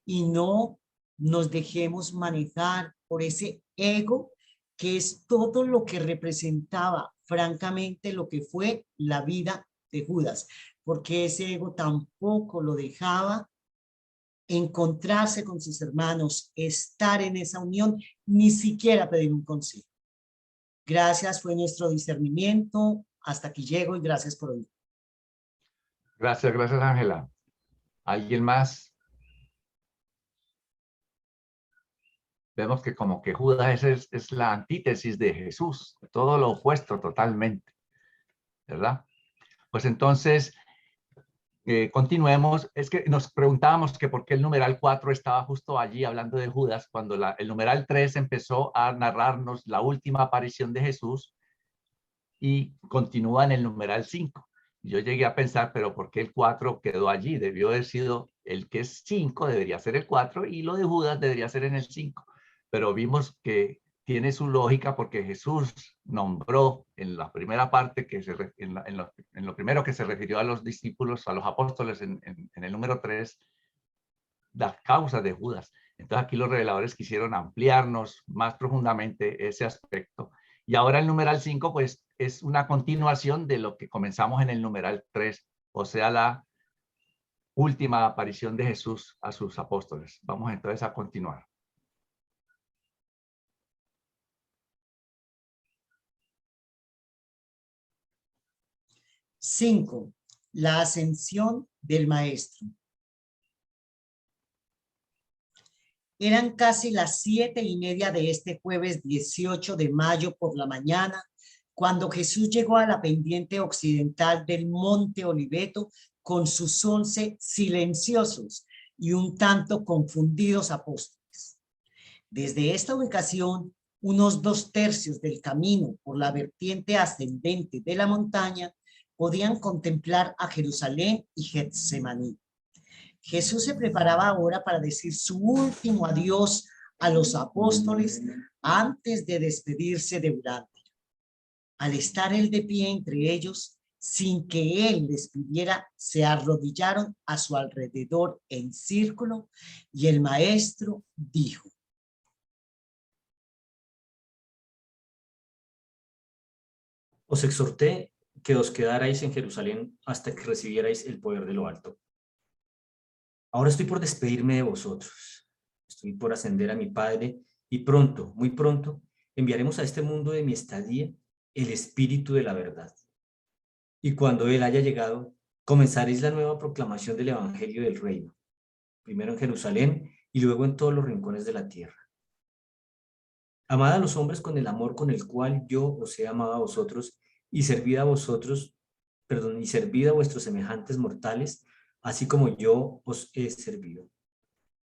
Y no nos dejemos manejar por ese ego, que es todo lo que representaba, francamente, lo que fue la vida de Judas, porque ese ego tampoco lo dejaba encontrarse con sus hermanos, estar en esa unión, ni siquiera pedir un consejo. Gracias, fue nuestro discernimiento. Hasta aquí llego y gracias por oír. Gracias, gracias, Ángela. ¿Alguien más? Vemos que como que Judas es la antítesis de Jesús, todo lo opuesto totalmente, ¿verdad? Pues entonces, continuemos. Es que nos preguntábamos que por qué el numeral 4 estaba justo allí hablando de Judas, cuando el numeral 3 empezó a narrarnos la última aparición de Jesús y continúa en el numeral 5. Yo llegué a pensar, pero ¿por qué el 4 quedó allí? Debió haber sido el que es 5, debería ser el 4, y lo de Judas debería ser en el 5. Pero vimos que tiene su lógica porque Jesús nombró en la primera parte, en lo primero que se refirió a los discípulos, a los apóstoles en el número 3, las causas de Judas. Entonces aquí los reveladores quisieron ampliarnos más profundamente ese aspecto. Y ahora el numeral 5 pues es una continuación de lo que comenzamos en el numeral 3, o sea, la última aparición de Jesús a sus apóstoles. Vamos entonces a continuar. 5. La ascensión del maestro. Eran casi las 7:30 de este jueves 18 de mayo por la mañana, cuando Jesús llegó a la pendiente occidental del Monte Oliveto con sus 11 silenciosos y un tanto confundidos apóstoles. Desde esta ubicación, unos 2/3 del camino por la vertiente ascendente de la montaña, podían contemplar a Jerusalén y Getsemaní. Jesús se preparaba ahora para decir su último adiós a los apóstoles antes de despedirse de Urania. Al estar él de pie entre ellos, sin que él les pidiera, se arrodillaron a su alrededor en círculo y el maestro dijo: Os exhorté que os quedarais en Jerusalén hasta que recibierais el poder de lo alto. Ahora estoy por despedirme de vosotros. Estoy por ascender a mi Padre y pronto, muy pronto, enviaremos a este mundo de mi estadía el Espíritu de la verdad. Y cuando Él haya llegado, comenzaréis la nueva proclamación del Evangelio del Reino, primero en Jerusalén y luego en todos los rincones de la tierra. Amad a los hombres con el amor con el cual yo os he amado a vosotros, y servid a vuestros semejantes mortales, así como yo os he servido.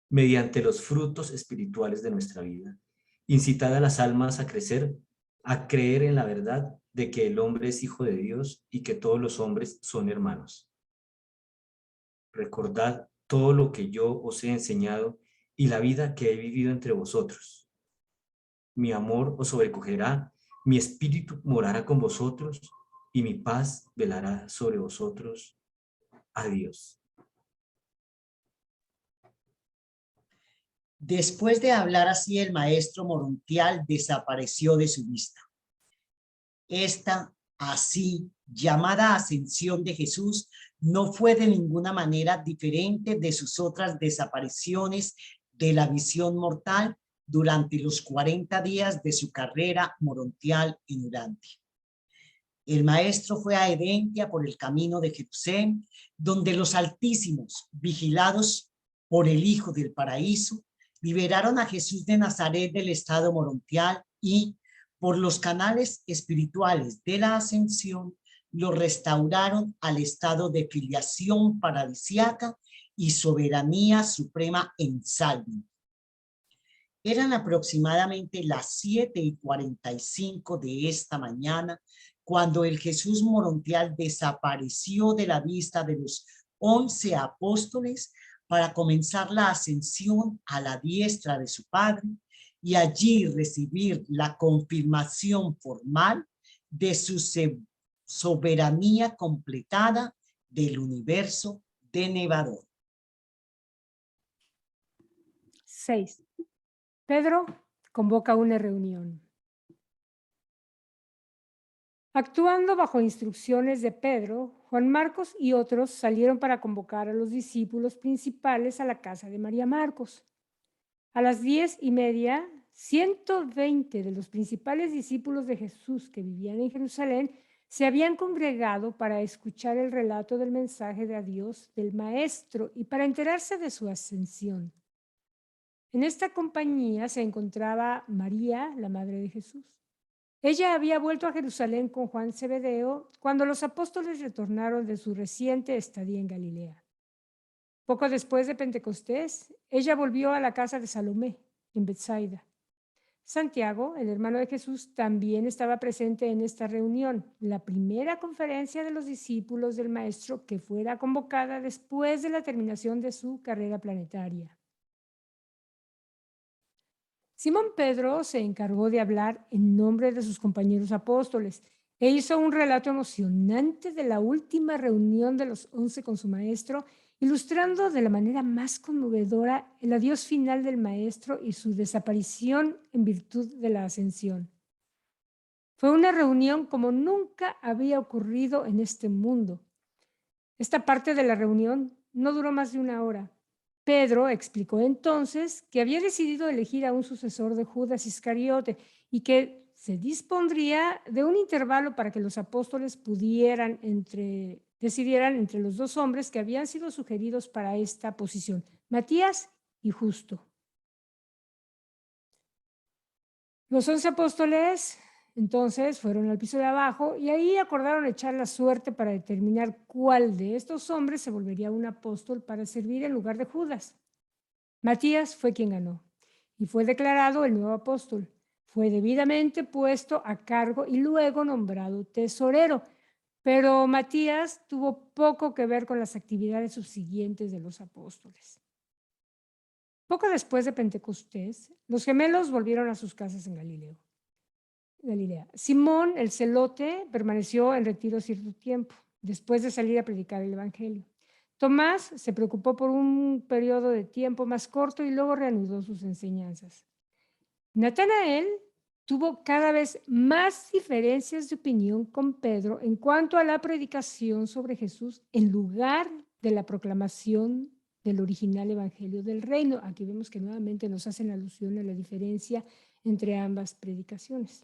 Mediante los frutos espirituales de nuestra vida, incitad a las almas a crecer, a creer en la verdad de que el hombre es hijo de Dios y que todos los hombres son hermanos. Recordad todo lo que yo os he enseñado y la vida que he vivido entre vosotros. Mi amor os sobrecogerá, mi espíritu morará con vosotros y mi paz velará sobre vosotros. Adiós. Después de hablar así, el maestro morontial desapareció de su vista. Esta así llamada ascensión de Jesús no fue de ninguna manera diferente de sus otras desapariciones de la visión mortal durante los 40 días de su carrera morontial en Urantia. El maestro fue a Hedentia por el camino de Jerusalén, donde los altísimos, vigilados por el Hijo del Paraíso, liberaron a Jesús de Nazaret del estado morontial y, por los canales espirituales de la ascensión, lo restauraron al estado de filiación paradisíaca y soberanía suprema en Salvin. Eran aproximadamente las 7:45 de esta mañana cuando el Jesús morontial desapareció de la vista de los 11 apóstoles para comenzar la ascensión a la diestra de su Padre y allí recibir la confirmación formal de su soberanía completada del universo denevador. 6. Pedro convoca una reunión. Actuando bajo instrucciones de Pedro, Juan Marcos y otros salieron para convocar a los discípulos principales a la casa de María Marcos. A las 10:30, 120 de los principales discípulos de Jesús que vivían en Jerusalén se habían congregado para escuchar el relato del mensaje de adiós del Maestro y para enterarse de su ascensión. En esta compañía se encontraba María, la madre de Jesús. Ella había vuelto a Jerusalén con Juan Zebedeo cuando los apóstoles retornaron de su reciente estadía en Galilea. Poco después de Pentecostés, ella volvió a la casa de Salomé, en Betsaida. Santiago, el hermano de Jesús, también estaba presente en esta reunión, la primera conferencia de los discípulos del Maestro que fuera convocada después de la terminación de su carrera planetaria. Simón Pedro se encargó de hablar en nombre de sus compañeros apóstoles e hizo un relato emocionante de la última reunión de los 11 con su maestro, ilustrando de la manera más conmovedora el adiós final del maestro y su desaparición en virtud de la ascensión. Fue una reunión como nunca había ocurrido en este mundo. Esta parte de la reunión no duró más de una hora. Pedro explicó entonces que había decidido elegir a un sucesor de Judas Iscariote y que se dispondría de un intervalo para que los apóstoles decidieran entre los dos hombres que habían sido sugeridos para esta posición, Matías y Justo. Los 11 apóstoles entonces fueron al piso de abajo y ahí acordaron echar la suerte para determinar cuál de estos hombres se volvería un apóstol para servir en lugar de Judas. Matías fue quien ganó y fue declarado el nuevo apóstol. Fue debidamente puesto a cargo y luego nombrado tesorero, pero Matías tuvo poco que ver con las actividades subsiguientes de los apóstoles. Poco después de Pentecostés, los gemelos volvieron a sus casas en Galilea. Simón, el celote, permaneció en retiro cierto tiempo, después de salir a predicar el evangelio. Tomás se preocupó por un periodo de tiempo más corto y luego reanudó sus enseñanzas. Natanael tuvo cada vez más diferencias de opinión con Pedro en cuanto a la predicación sobre Jesús en lugar de la proclamación del original evangelio del reino. Aquí vemos que nuevamente nos hacen alusión a la diferencia entre ambas predicaciones.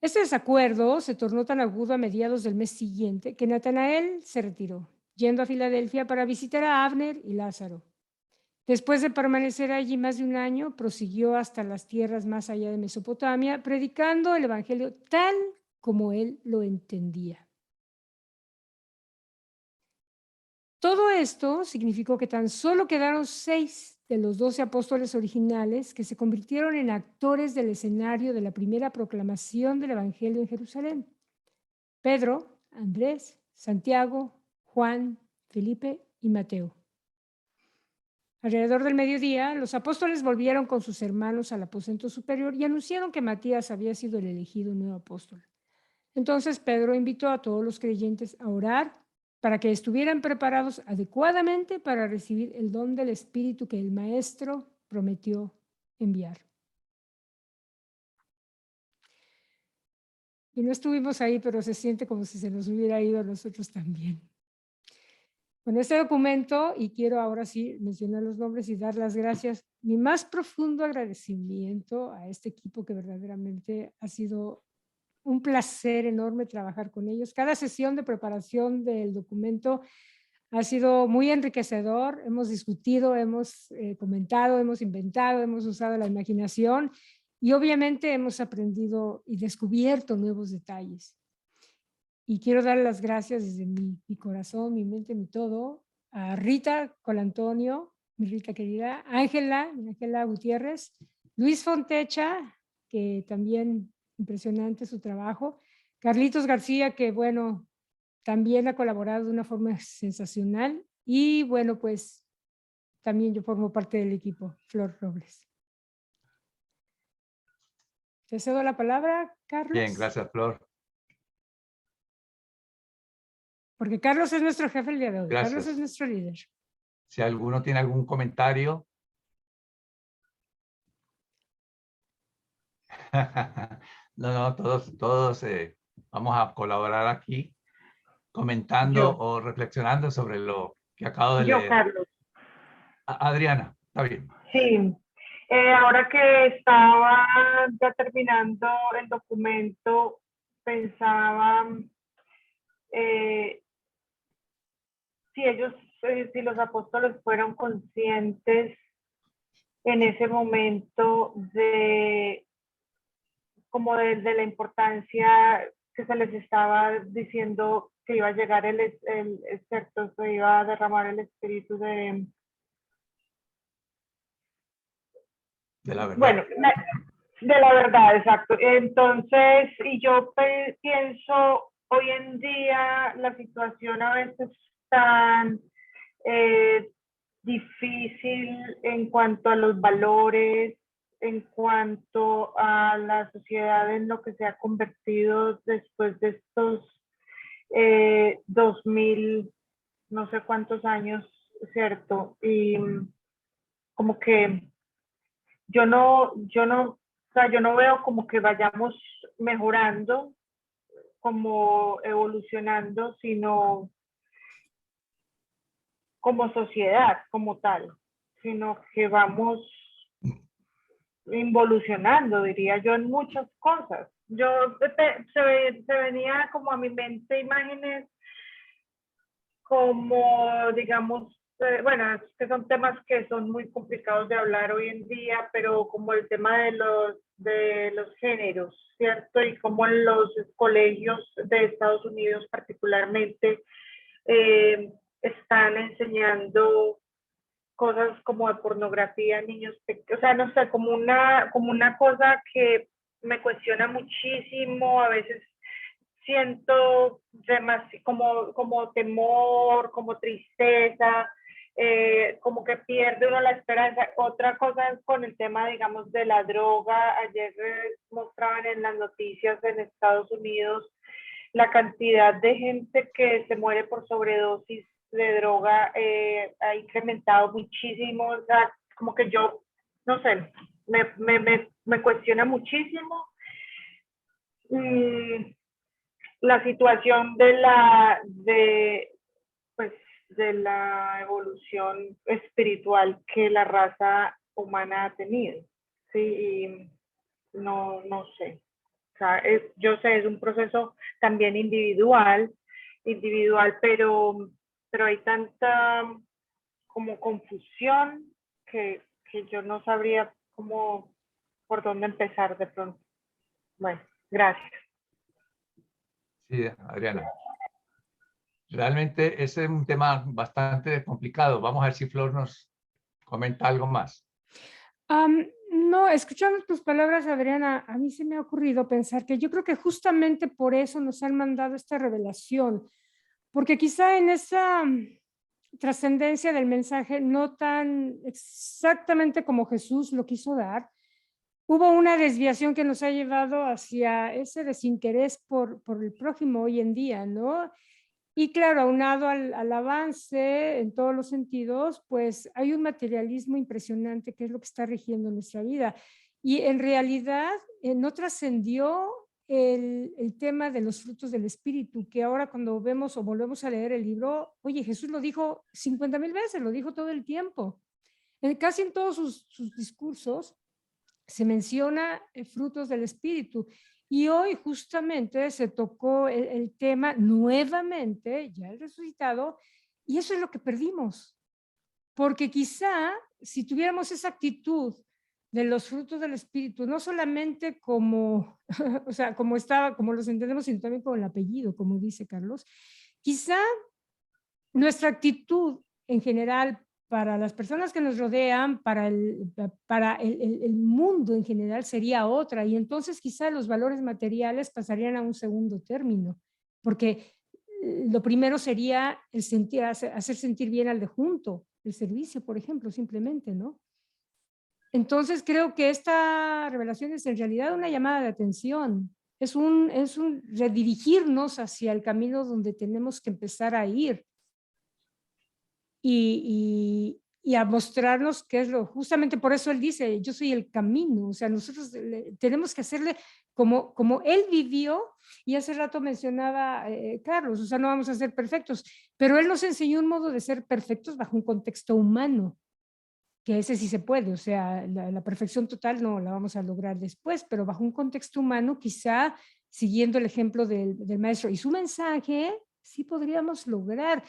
Este desacuerdo se tornó tan agudo a mediados del mes siguiente que Natanael se retiró, yendo a Filadelfia para visitar a Abner y Lázaro. Después de permanecer allí más de un año, prosiguió hasta las tierras más allá de Mesopotamia, predicando el evangelio tal como él lo entendía. Todo esto significó que tan solo quedaron 6 de los 12 apóstoles originales que se convirtieron en actores del escenario de la primera proclamación del evangelio en Jerusalén: Pedro, Andrés, Santiago, Juan, Felipe y Mateo. Alrededor del mediodía, los apóstoles volvieron con sus hermanos al aposento superior y anunciaron que Matías había sido el elegido nuevo apóstol. Entonces Pedro invitó a todos los creyentes a orar para que estuvieran preparados adecuadamente para recibir el don del Espíritu que el Maestro prometió enviar. Y no estuvimos ahí, pero se siente como si se nos hubiera ido a nosotros también. Con este documento, y quiero ahora sí mencionar los nombres y dar las gracias, mi más profundo agradecimiento a este equipo que verdaderamente ha sido un placer enorme trabajar con ellos. Cada sesión de preparación del documento ha sido muy enriquecedor. Hemos discutido, hemos comentado, hemos inventado, hemos usado la imaginación y obviamente hemos aprendido y descubierto nuevos detalles. Y quiero dar las gracias desde mi corazón, mi mente, mi todo, a Rita Colantonio, mi Rita querida, Ángela Gutiérrez, Luis Fontecha, que también impresionante su trabajo, Carlitos García, que bueno, también ha colaborado de una forma sensacional, y bueno, pues también yo formo parte del equipo, Flor Robles. Te cedo la palabra, Carlos. Bien, gracias, Flor. Porque Carlos es nuestro jefe el día de hoy. Gracias. Carlos es nuestro líder. Si alguno tiene algún comentario. No, todos vamos a colaborar aquí comentando o reflexionando sobre lo que acabo de leer. Carlos. Adriana, está bien. Sí, ahora que estaba ya terminando el documento, pensaba si los apóstoles fueron conscientes en ese momento de la importancia que se les estaba diciendo que iba a llegar el excepto, se iba a derramar el espíritu de la verdad. Bueno, de la verdad, exacto. Entonces, y yo pienso, hoy en día la situación a veces tan difícil en cuanto a los valores, en cuanto a la sociedad en lo que se ha convertido después de estos 2000, no sé cuántos años, ¿cierto? Y como que yo no veo como que vayamos mejorando, como evolucionando, sino como sociedad, como tal, sino que vamos involucionando, diría yo, en muchas cosas. Se venía como a mi mente imágenes como, digamos, bueno, que son temas que son muy complicados de hablar hoy en día, pero como el tema de los géneros, ¿cierto? Y como en los colegios de Estados Unidos particularmente están enseñando cosas como de pornografía a niños pequeños, o sea, no sé, como una cosa que me cuestiona muchísimo, a veces siento como temor, como tristeza, como que pierde uno la esperanza. Otra cosa es con el tema, digamos, de la droga. Ayer mostraban en las noticias en Estados Unidos la cantidad de gente que se muere por sobredosis de droga ha incrementado muchísimo. O sea, como que yo, no sé, me cuestiona muchísimo. La situación de la evolución espiritual que la raza humana ha tenido, ¿sí? Y no sé. O sea, yo sé, es un proceso también individual, pero hay tanta como confusión que yo no sabría por dónde empezar de pronto. Bueno, gracias. Sí, Adriana. Realmente ese es un tema bastante complicado. Vamos a ver si Flor nos comenta algo más. No, escuchando tus palabras, Adriana, a mí se me ha ocurrido pensar que yo creo que justamente por eso nos han mandado esta revelación, porque quizá en esa trascendencia del mensaje, no tan exactamente como Jesús lo quiso dar, hubo una desviación que nos ha llevado hacia ese desinterés por el prójimo hoy en día, ¿no? Y claro, aunado al avance en todos los sentidos, pues hay un materialismo impresionante que es lo que está rigiendo nuestra vida. Y en realidad no trascendió el tema de los frutos del Espíritu, que ahora cuando vemos o volvemos a leer el libro, oye, Jesús lo dijo 50,000 veces, lo dijo todo el tiempo. Casi en todos sus discursos se menciona frutos del Espíritu. Y hoy justamente se tocó el tema nuevamente, ya el resucitado, y eso es lo que perdimos. Porque quizá si tuviéramos esa actitud de los frutos del Espíritu, no solamente como, o sea, como los entendemos, sino también con el apellido, como dice Carlos, quizá nuestra actitud en general para las personas que nos rodean, para el mundo en general sería otra, y entonces quizá los valores materiales pasarían a un segundo término, porque lo primero sería hacer sentir bien al de junto, el servicio, por ejemplo, simplemente, ¿no? Entonces creo que esta revelación es en realidad una llamada de atención, es un redirigirnos hacia el camino donde tenemos que empezar a ir. Y a mostrarnos qué es justamente por eso él dice, yo soy el camino, o sea, nosotros tenemos que hacerle como él vivió, y hace rato mencionaba Carlos, o sea, no vamos a ser perfectos, pero él nos enseñó un modo de ser perfectos bajo un contexto humano, que ese sí se puede, o sea, la perfección total no la vamos a lograr después, pero bajo un contexto humano, quizá siguiendo el ejemplo del maestro y su mensaje, sí podríamos lograr.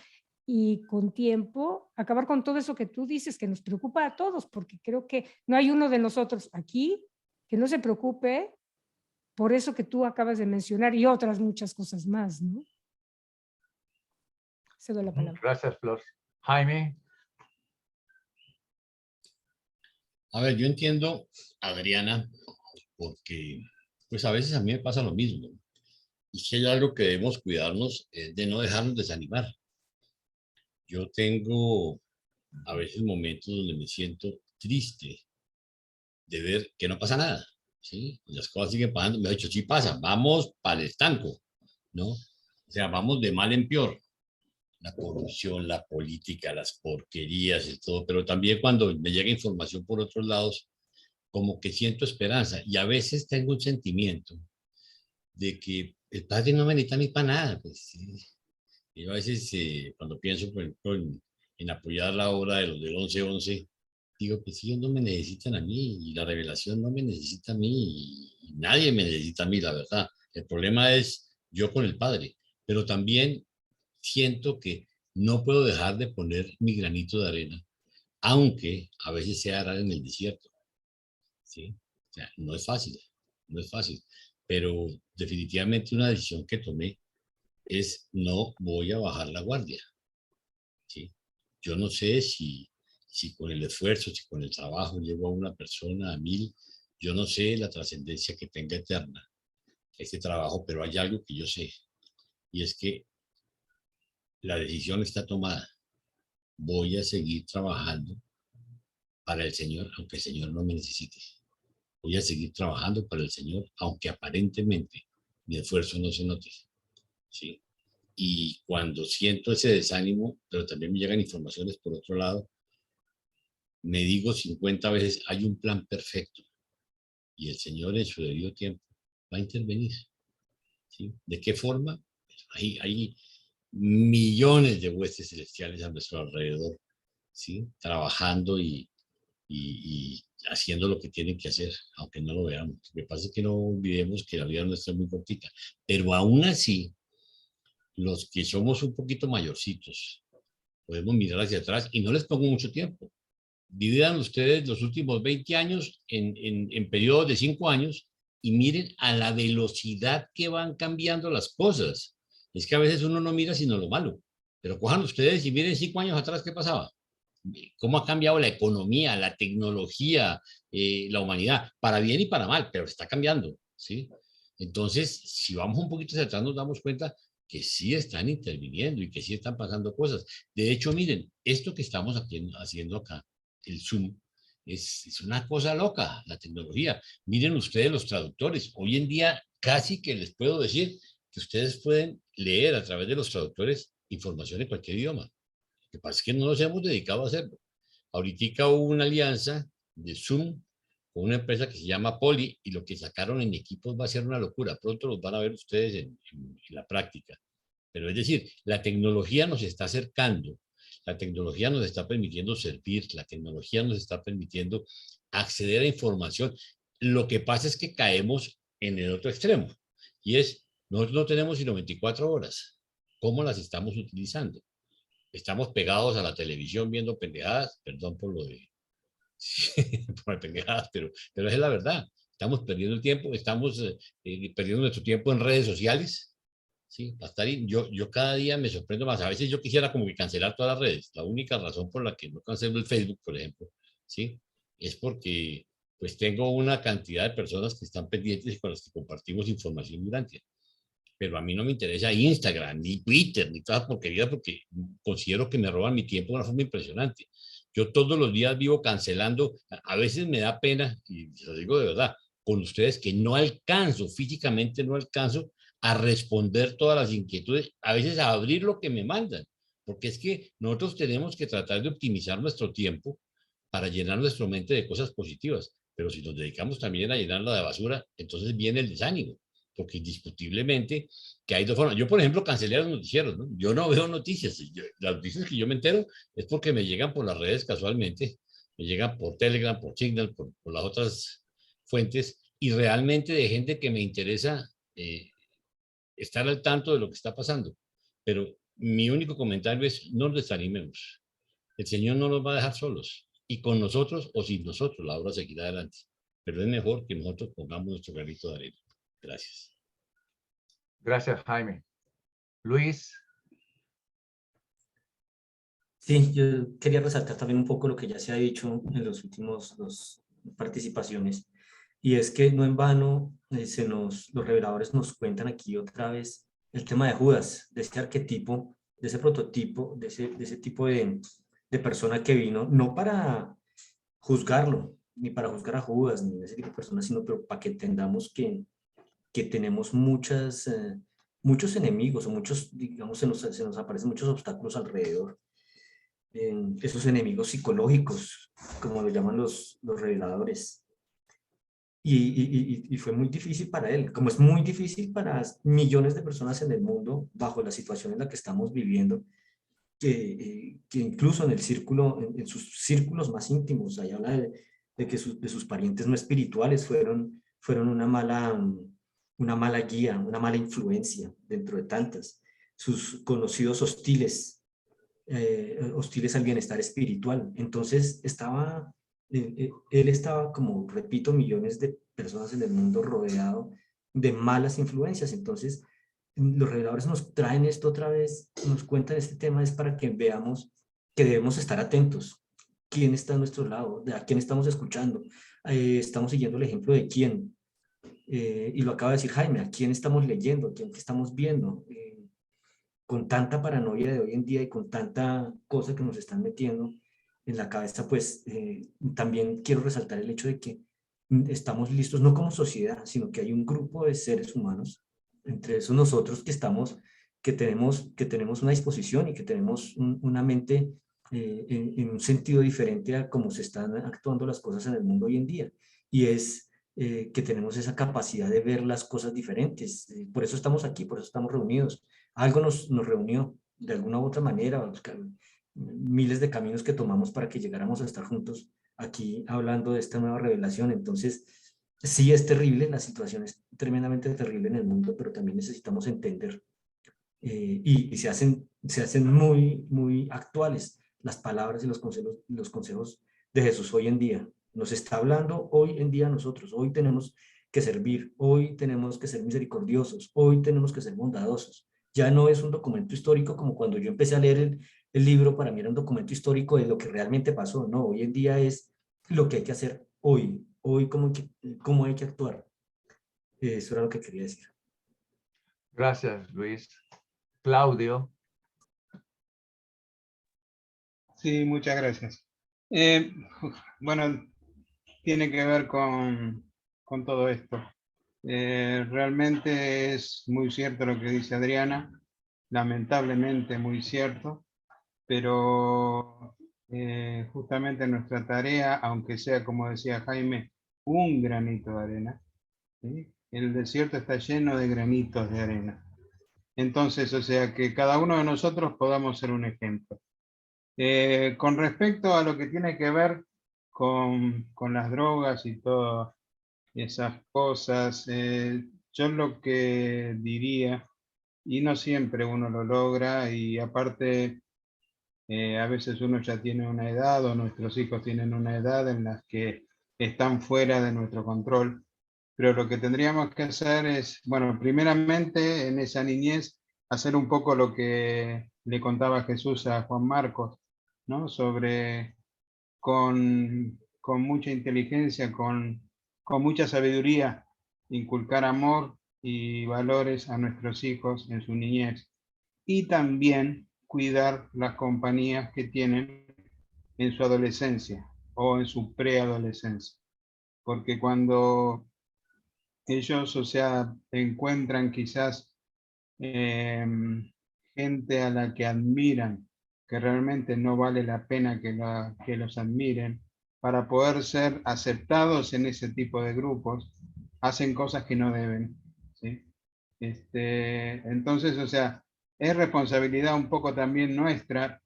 Y con tiempo acabar con todo eso que tú dices que nos preocupa a todos, porque creo que no hay uno de nosotros aquí que no se preocupe por eso que tú acabas de mencionar y otras muchas cosas más, ¿no? Cedo la palabra. Gracias, Flor. Jaime. A ver, yo entiendo, Adriana, porque pues a veces a mí me pasa lo mismo. Y si hay algo que debemos cuidarnos es de no dejarnos desanimar. Yo tengo a veces momentos donde me siento triste, de ver que no pasa nada, ¿sí? Las cosas siguen pasando, me ha dicho, sí pasa, vamos para el estanco, ¿no? O sea, vamos de mal en peor. La corrupción, la política, las porquerías y todo, pero también cuando me llega información por otros lados, como que siento esperanza y a veces tengo un sentimiento de que el padre no me necesita a mí para nada. Pues, ¿sí? Yo a veces cuando pienso, por ejemplo, en apoyar la obra de los del 11-11, digo, pues ellos no me necesitan a mí y la revelación no me necesita a mí y nadie me necesita a mí, la verdad. El problema es yo con el padre, pero también siento que no puedo dejar de poner mi granito de arena, aunque a veces sea arar en el desierto, ¿sí? O sea, no es fácil, no es fácil, pero definitivamente una decisión que tomé es no voy a bajar la guardia, ¿sí? Yo no sé si con el esfuerzo, si con el trabajo llevo a una persona a 1000, yo no sé la trascendencia que tenga eterna este trabajo, pero hay algo que yo sé, y es que la decisión está tomada. Voy a seguir trabajando para el Señor, aunque el Señor no me necesite. Voy a seguir trabajando para el Señor, aunque aparentemente mi esfuerzo no se note, ¿sí? Y cuando siento ese desánimo, pero también me llegan informaciones por otro lado, me digo 50 veces, hay un plan perfecto y el Señor en su debido tiempo va a intervenir, ¿sí? ¿De qué forma? Hay millones de huestes celestiales a nuestro alrededor, ¿sí? Trabajando y haciendo lo que tienen que hacer, aunque no lo veamos. Lo que pasa es que no olvidemos que la vida nuestra es muy cortita, pero aún así, los que somos un poquito mayorcitos, podemos mirar hacia atrás y no les pongo mucho tiempo. Dividan ustedes los últimos 20 años en periodos de 5 años y miren a la velocidad que van cambiando las cosas. Es que a veces uno no mira sino lo malo, pero cojan ustedes y miren 5 años atrás qué pasaba. Cómo ha cambiado la economía, la tecnología, la humanidad, para bien y para mal, pero está cambiando, ¿sí? Entonces, si vamos un poquito hacia atrás, nos damos cuenta que sí están interviniendo y que sí están pasando cosas. De hecho, miren, esto que estamos haciendo acá, el Zoom, es una cosa loca, la tecnología. Miren ustedes los traductores. Hoy en día casi que les puedo decir que ustedes pueden leer a través de los traductores información en cualquier idioma. Lo que pasa es que no nos hemos dedicado a hacerlo. Ahorita hubo una alianza de Zoom con una empresa que se llama Poly y lo que sacaron en equipos va a ser una locura. Pronto los van a ver ustedes en la práctica. Pero es decir, la tecnología nos está acercando, la tecnología nos está permitiendo servir, la tecnología nos está permitiendo acceder a información. Lo que pasa es que caemos en el otro extremo y es, nosotros no tenemos sino 24 horas. ¿Cómo las estamos utilizando? Estamos pegados a la televisión viendo pendejadas, perdón por lo de por pendejadas, pero es la verdad. Estamos perdiendo el tiempo, estamos perdiendo nuestro tiempo en redes sociales, ¿sí? Yo cada día me sorprendo más. A veces yo quisiera como que cancelar todas las redes. La única razón por la que no cancelo el Facebook, por ejemplo, ¿sí? Es porque pues tengo una cantidad de personas que están pendientes y con las que compartimos información durante. Pero a mí no me interesa Instagram, ni Twitter, ni todas porquerías, porque considero que me roban mi tiempo de una forma impresionante. Yo todos los días vivo cancelando, a veces me da pena, y lo digo de verdad, con ustedes que no alcanzo, físicamente no alcanzo a responder todas las inquietudes, a veces a abrir lo que me mandan, porque es que nosotros tenemos que tratar de optimizar nuestro tiempo para llenar nuestra mente de cosas positivas, pero si nos dedicamos también a llenarla de basura, entonces viene el desánimo, porque indiscutiblemente que hay dos formas. Yo, por ejemplo, cancelé los noticieros, ¿no? Yo no veo noticias. Las noticias que yo me entero es porque me llegan por las redes casualmente, me llegan por Telegram, por Signal, por las otras fuentes, y realmente de gente que me interesa estar al tanto de lo que está pasando. Pero mi único comentario es, no nos desanimemos. El Señor no nos va a dejar solos, y con nosotros o sin nosotros la obra seguirá adelante. Pero es mejor que nosotros pongamos nuestro granito de arena. Gracias. Gracias, Jaime. Luis. Sí, yo quería resaltar también un poco lo que ya se ha dicho en los últimos dos participaciones, y es que no en vano los reveladores nos cuentan aquí otra vez el tema de Judas, de ese arquetipo, de ese prototipo, de ese tipo de persona que vino no para juzgarlo, ni para juzgar a Judas, ni a ese tipo de personas, sino pero para que entendamos que tenemos muchos enemigos, o muchos, digamos, se nos aparecen muchos obstáculos alrededor. Esos enemigos psicológicos, como lo llaman los reveladores. Y fue muy difícil para él, como es muy difícil para millones de personas en el mundo, bajo la situación en la que estamos viviendo, que incluso en el círculo, en sus círculos más íntimos, ahí habla de que de sus parientes no espirituales fueron una mala guía, una mala influencia dentro de tantas. Sus conocidos hostiles al bienestar espiritual. Entonces él estaba, como repito, millones de personas en el mundo rodeado de malas influencias. Entonces los reveladores nos traen esto otra vez, nos cuentan este tema, es para que veamos que debemos estar atentos. ¿Quién está a nuestro lado? ¿A quién estamos escuchando? ¿Estamos siguiendo el ejemplo de quién? Y lo acaba de decir Jaime, ¿a quién estamos leyendo? ¿A quién estamos viendo? Con tanta paranoia de hoy en día y con tanta cosa que nos están metiendo en la cabeza, pues también quiero resaltar el hecho de que estamos listos no como sociedad, sino que hay un grupo de seres humanos, entre esos nosotros que tenemos una disposición y que tenemos una mente en un sentido diferente a cómo se están actuando las cosas en el mundo hoy en día. Y es que tenemos esa capacidad de ver las cosas diferentes. Por eso estamos aquí, por eso estamos reunidos. Algo nos reunió de alguna u otra manera, miles de caminos que tomamos para que llegáramos a estar juntos aquí hablando de esta nueva revelación. Entonces, sí es terrible, la situación es tremendamente terrible en el mundo, pero también necesitamos entender y se hacen muy, muy actuales las palabras y los consejos de Jesús hoy en día. Nos está hablando hoy en día a nosotros. Hoy tenemos que servir, hoy tenemos que ser misericordiosos, hoy tenemos que ser bondadosos. Ya no es un documento histórico como cuando yo empecé a leer el libro, para mí era un documento histórico de lo que realmente pasó. No, hoy en día es lo que hay que hacer hoy cómo hay que actuar. Eso era lo que quería decir. Gracias, Luis. Claudio. Sí, muchas gracias. Bueno, tiene que ver con todo esto. Realmente es muy cierto lo que dice Adriana, lamentablemente muy cierto, pero justamente nuestra tarea, aunque sea, como decía Jaime, un granito de arena, ¿sí? El desierto está lleno de granitos de arena. Entonces, o sea, que cada uno de nosotros podamos ser un ejemplo. Con respecto a lo que tiene que ver con las drogas y todas esas cosas, yo lo que diría, y no siempre uno lo logra, y aparte a veces uno ya tiene una edad o nuestros hijos tienen una edad en las que están fuera de nuestro control, pero lo que tendríamos que hacer es, bueno, primeramente en esa niñez, hacer un poco lo que le contaba Jesús a Juan Marcos, ¿no? Sobre con mucha inteligencia, con mucha sabiduría, inculcar amor y valores a nuestros hijos en su niñez. Y también cuidar las compañías que tienen en su adolescencia o en su preadolescencia. Porque cuando ellos, o sea, encuentran quizás gente a la que admiran, que realmente no vale la pena que los admiren, para poder ser aceptados en ese tipo de grupos, hacen cosas que no deben, ¿sí? Entonces, o sea, es responsabilidad un poco también nuestra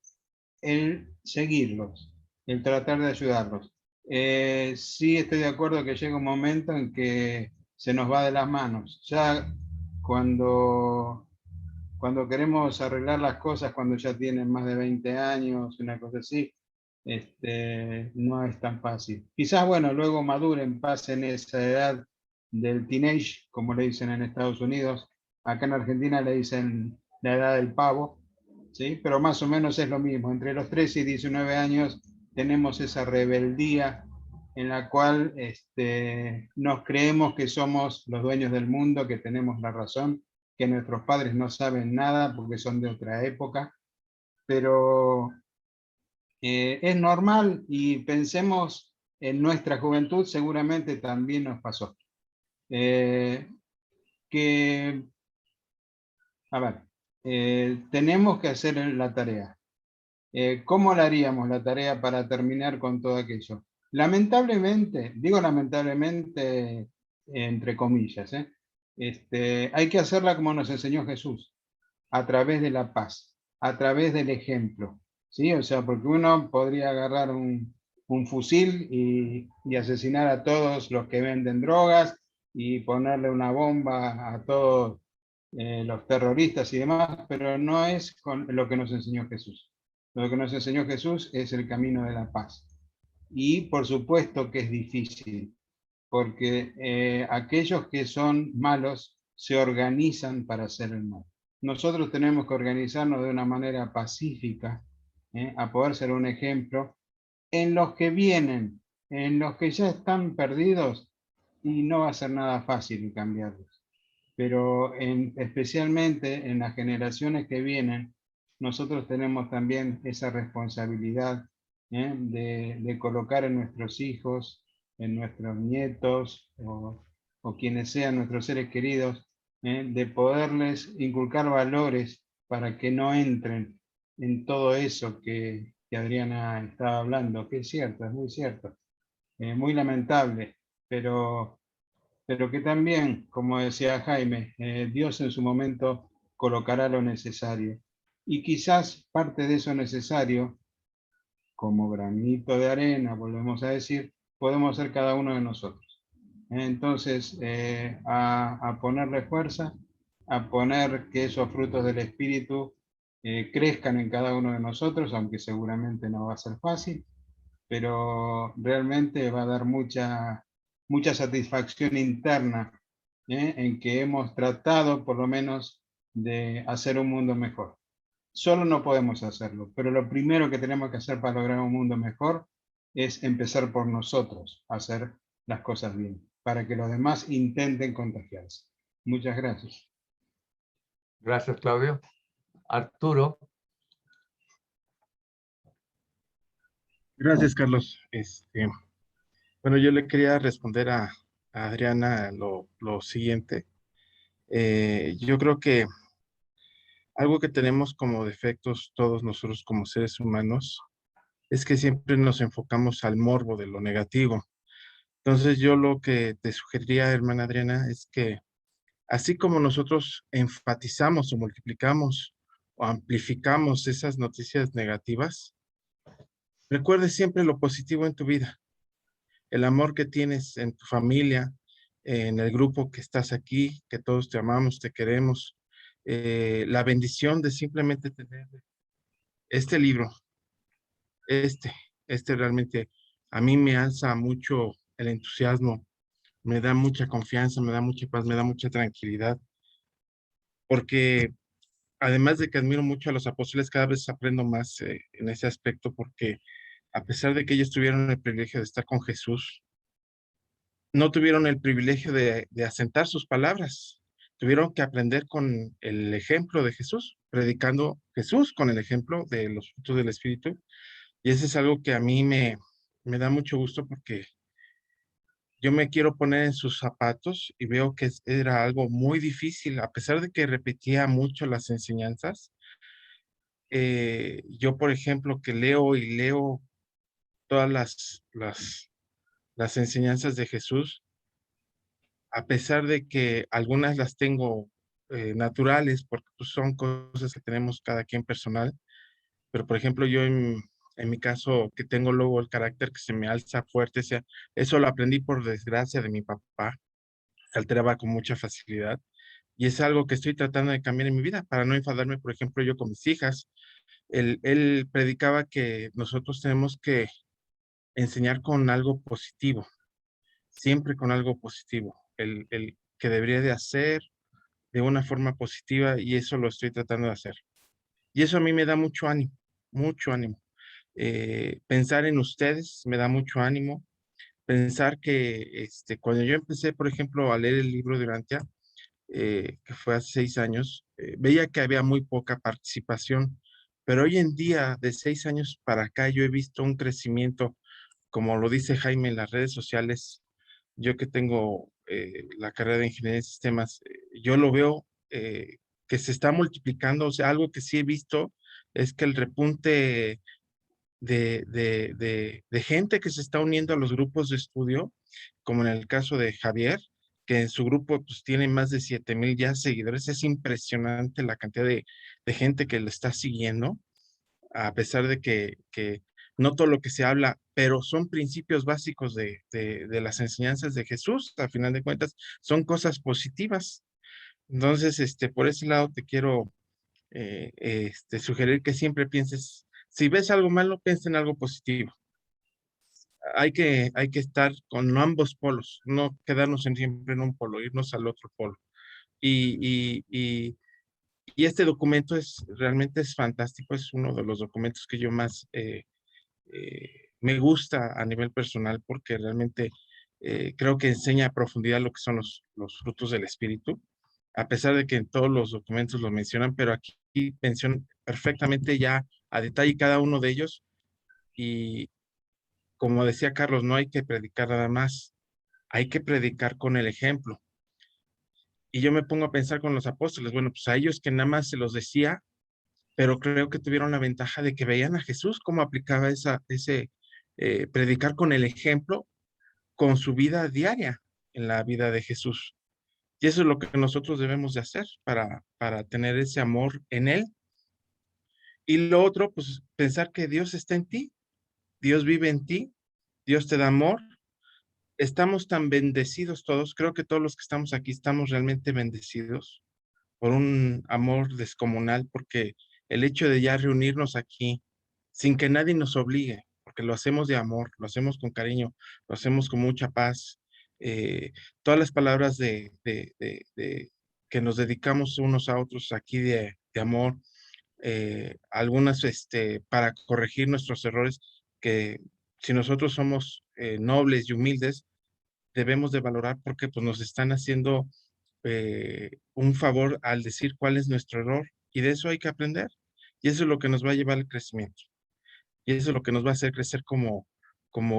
el seguirlos, el tratar de ayudarlos. Sí estoy de acuerdo que llega un momento en que se nos va de las manos. Ya cuando queremos arreglar las cosas, cuando ya tienen más de 20 años, una cosa así, no es tan fácil. Quizás, bueno, luego maduren, pasen esa edad del teenage, como le dicen en Estados Unidos. Acá en Argentina le dicen la edad del pavo, ¿sí? Pero más o menos es lo mismo. Entre los 13 y 19 años tenemos esa rebeldía en la cual nos creemos que somos los dueños del mundo, que tenemos la razón, que nuestros padres no saben nada porque son de otra época, pero es normal y pensemos en nuestra juventud seguramente también nos pasó. Tenemos que hacer la tarea. ¿Cómo la haríamos la tarea para terminar con todo aquello? Lamentablemente, digo lamentablemente entre comillas, hay que hacerla como nos enseñó Jesús, a través de la paz, a través del ejemplo, ¿sí? O sea, porque uno podría agarrar un fusil y asesinar a todos los que venden drogas y ponerle una bomba a todos los terroristas y demás, pero no es con lo que nos enseñó Jesús. Lo que nos enseñó Jesús es el camino de la paz. Y por supuesto que es difícil, porque aquellos que son malos se organizan para hacer el mal. Nosotros tenemos que organizarnos de una manera pacífica, a poder ser un ejemplo en los que vienen, en los que ya están perdidos, y no va a ser nada fácil cambiarlos. Pero especialmente en las generaciones que vienen, nosotros tenemos también esa responsabilidad de colocar en nuestros hijos, en nuestros nietos o quienes sean nuestros seres queridos, de poderles inculcar valores para que no entren en todo eso que Adriana estaba hablando, que es cierto, es muy cierto, muy lamentable, pero que también, como decía Jaime, Dios en su momento colocará lo necesario. Y quizás parte de eso necesario, como granito de arena, volvemos a decir, podemos ser cada uno de nosotros. Entonces, a ponerle fuerza, a poner que esos frutos del Espíritu crezcan en cada uno de nosotros, aunque seguramente no va a ser fácil, pero realmente va a dar mucha satisfacción interna, en que hemos tratado por lo menos de hacer un mundo mejor. Solo no podemos hacerlo, pero lo primero que tenemos que hacer para lograr un mundo mejor es empezar por nosotros, a hacer las cosas bien, para que los demás intenten contagiarse. Muchas gracias. Gracias, Claudio. Arturo. Gracias, Carlos. Bueno, yo le quería responder a Adriana lo siguiente. Yo creo que algo que tenemos como defectos todos nosotros como seres humanos es que siempre nos enfocamos al morbo de lo negativo. Entonces yo lo que te sugeriría, hermana Adriana, es que así como nosotros enfatizamos o multiplicamos o amplificamos esas noticias negativas, recuerde siempre lo positivo en tu vida, el amor que tienes en tu familia, en el grupo que estás aquí, que todos te amamos, te queremos, la bendición de simplemente tener este libro, este realmente a mí me alza mucho el entusiasmo, me da mucha confianza, me da mucha paz, me da mucha tranquilidad, porque además de que admiro mucho a los apóstoles, cada vez aprendo más en ese aspecto, porque a pesar de que ellos tuvieron el privilegio de estar con Jesús, no tuvieron el privilegio de asentar sus palabras. Tuvieron que aprender con el ejemplo de Jesús, predicando Jesús con el ejemplo de los frutos del Espíritu. Y eso es algo que a mí me da mucho gusto porque yo me quiero poner en sus zapatos y veo que era algo muy difícil, a pesar de que repetía mucho las enseñanzas. Yo, por ejemplo, que leo y leo todas las enseñanzas de Jesús, a pesar de que algunas las tengo naturales, porque pues, son cosas que tenemos cada quien personal, pero por ejemplo yo en mi caso que tengo luego el carácter que se me alza fuerte, eso lo aprendí por desgracia de mi papá, se alteraba con mucha facilidad y es algo que estoy tratando de cambiar en mi vida para no enfadarme, por ejemplo, yo con mis hijas. Él predicaba que nosotros tenemos que enseñar con algo positivo, siempre con algo positivo, el que debería de hacer de una forma positiva y eso lo estoy tratando de hacer. Y eso a mí me da mucho ánimo, mucho ánimo. Pensar en ustedes me da mucho ánimo. Pensar que cuando yo empecé, por ejemplo, a leer el libro de Urantia, que fue hace 6 años, veía que había muy poca participación, pero hoy en día, de 6 años para acá, yo he visto un crecimiento como lo dice Jaime en las redes sociales, yo que tengo la carrera de Ingeniería de Sistemas, yo lo veo que se está multiplicando. O sea, algo que sí he visto es que el repunte de gente que se está uniendo a los grupos de estudio, como en el caso de Javier, que en su grupo pues tiene más de 7,000 ya seguidores. Es impresionante la cantidad de gente que lo está siguiendo, a pesar de que no todo lo que se habla, pero son principios básicos de las enseñanzas de Jesús. A final de cuentas, son cosas positivas. Entonces, por ese lado te quiero sugerir que siempre pienses, si ves algo malo, piensa en algo positivo. Hay que estar con ambos polos, no quedarnos siempre en un polo, irnos al otro polo. Y este documento realmente es fantástico, es uno de los documentos que yo más me gusta a nivel personal, porque realmente creo que enseña a profundidad lo que son los frutos del Espíritu, a pesar de que en todos los documentos lo mencionan, pero aquí mencionan perfectamente ya a detalle cada uno de ellos. Y como decía Carlos, no hay que predicar nada más, hay que predicar con el ejemplo. Y yo me pongo a pensar con los apóstoles, bueno, pues a ellos que nada más se los decía, pero creo que tuvieron la ventaja de que veían a Jesús cómo aplicaba ese predicar con el ejemplo, con su vida diaria en la vida de Jesús. Y eso es lo que nosotros debemos de hacer para tener ese amor en Él. Y lo otro, pues pensar que Dios está en ti, Dios vive en ti, Dios te da amor. Estamos tan bendecidos todos, creo que todos los que estamos aquí estamos realmente bendecidos por un amor descomunal, porque el hecho de ya reunirnos aquí sin que nadie nos obligue, porque lo hacemos de amor, lo hacemos con cariño, lo hacemos con mucha paz. Todas las palabras que nos dedicamos unos a otros aquí de amor, algunas para corregir nuestros errores, que si nosotros somos nobles y humildes, debemos de valorar, porque pues nos están haciendo un favor al decir cuál es nuestro error, y de eso hay que aprender, y eso es lo que nos va a llevar al crecimiento, y eso es lo que nos va a hacer crecer como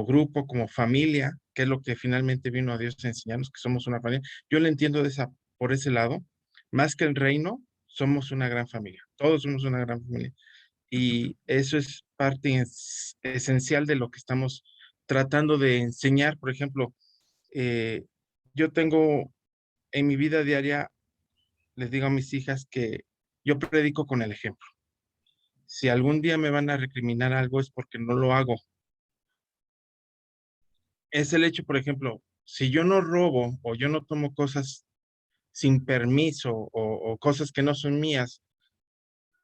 grupo, como familia, que es lo que finalmente vino a Dios a enseñarnos, que somos una familia. Yo le entiendo por ese lado, más que el reino, somos una gran familia, todos somos una gran familia, y eso es parte esencial de lo que estamos tratando de enseñar. Por ejemplo, yo tengo en mi vida diaria, les digo a mis hijas que yo predico con el ejemplo. Si algún día me van a recriminar algo es porque no lo hago. Es el hecho, por ejemplo, si yo no robo o yo no tomo cosas sin permiso o cosas que no son mías,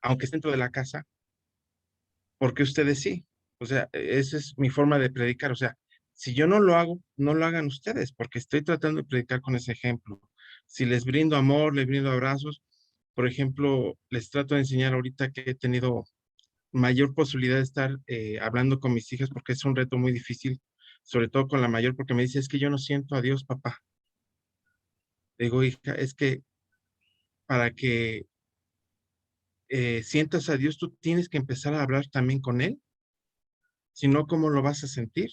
aunque esté dentro de la casa, porque ustedes sí. O sea, esa es mi forma de predicar. O sea, si yo no lo hago, no lo hagan ustedes, porque estoy tratando de predicar con ese ejemplo. Si les brindo amor, les brindo abrazos, por ejemplo, les trato de enseñar ahorita que he tenido mayor posibilidad de estar hablando con mis hijas, porque es un reto muy difícil, sobre todo con la mayor, porque me dice, es que yo no siento a Dios, papá. Le digo, hija, es que para que sientas a Dios, tú tienes que empezar a hablar también con Él, si no, ¿cómo lo vas a sentir?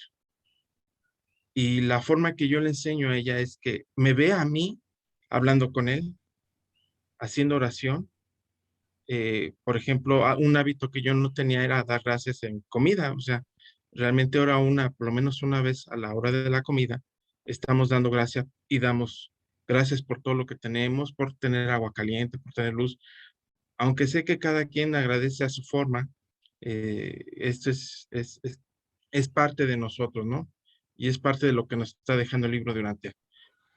Y la forma que yo le enseño a ella es que me vea a mí hablando con Él, haciendo oración. Por ejemplo, un hábito que yo no tenía era dar gracias en comida. O sea, realmente ahora por lo menos una vez a la hora de la comida, estamos dando gracias y damos gracias por todo lo que tenemos, por tener agua caliente, por tener luz. Aunque sé que cada quien agradece a su forma, esto es parte de nosotros, ¿no? Y es parte de lo que nos está dejando el libro durante.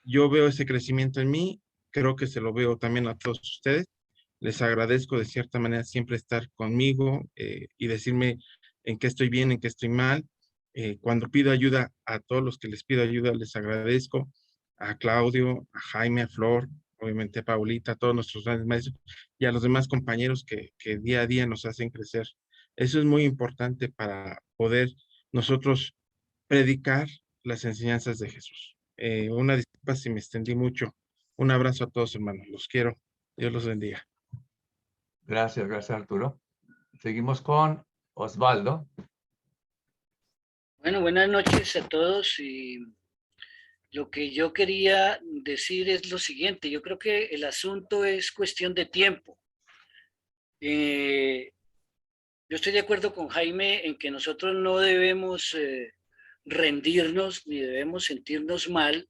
Yo veo ese crecimiento en mí, creo que se lo veo también a todos ustedes. Les agradezco de cierta manera siempre estar conmigo y decirme en qué estoy bien, en qué estoy mal. Cuando pido ayuda, a todos los que les pido ayuda, les agradezco. A Claudio, a Jaime, a Flor, obviamente a Paulita, a todos nuestros grandes maestros y a los demás compañeros que día a día nos hacen crecer. Eso es muy importante para poder nosotros predicar las enseñanzas de Jesús. Una disculpa si me extendí mucho. Un abrazo a todos, hermanos. Los quiero. Dios los bendiga. Gracias Arturo. Seguimos con Osvaldo. Bueno, buenas noches a todos. Y lo que yo quería decir es lo siguiente. Yo creo que el asunto es cuestión de tiempo. Yo estoy de acuerdo con Jaime en que nosotros no debemos rendirnos ni debemos sentirnos mal.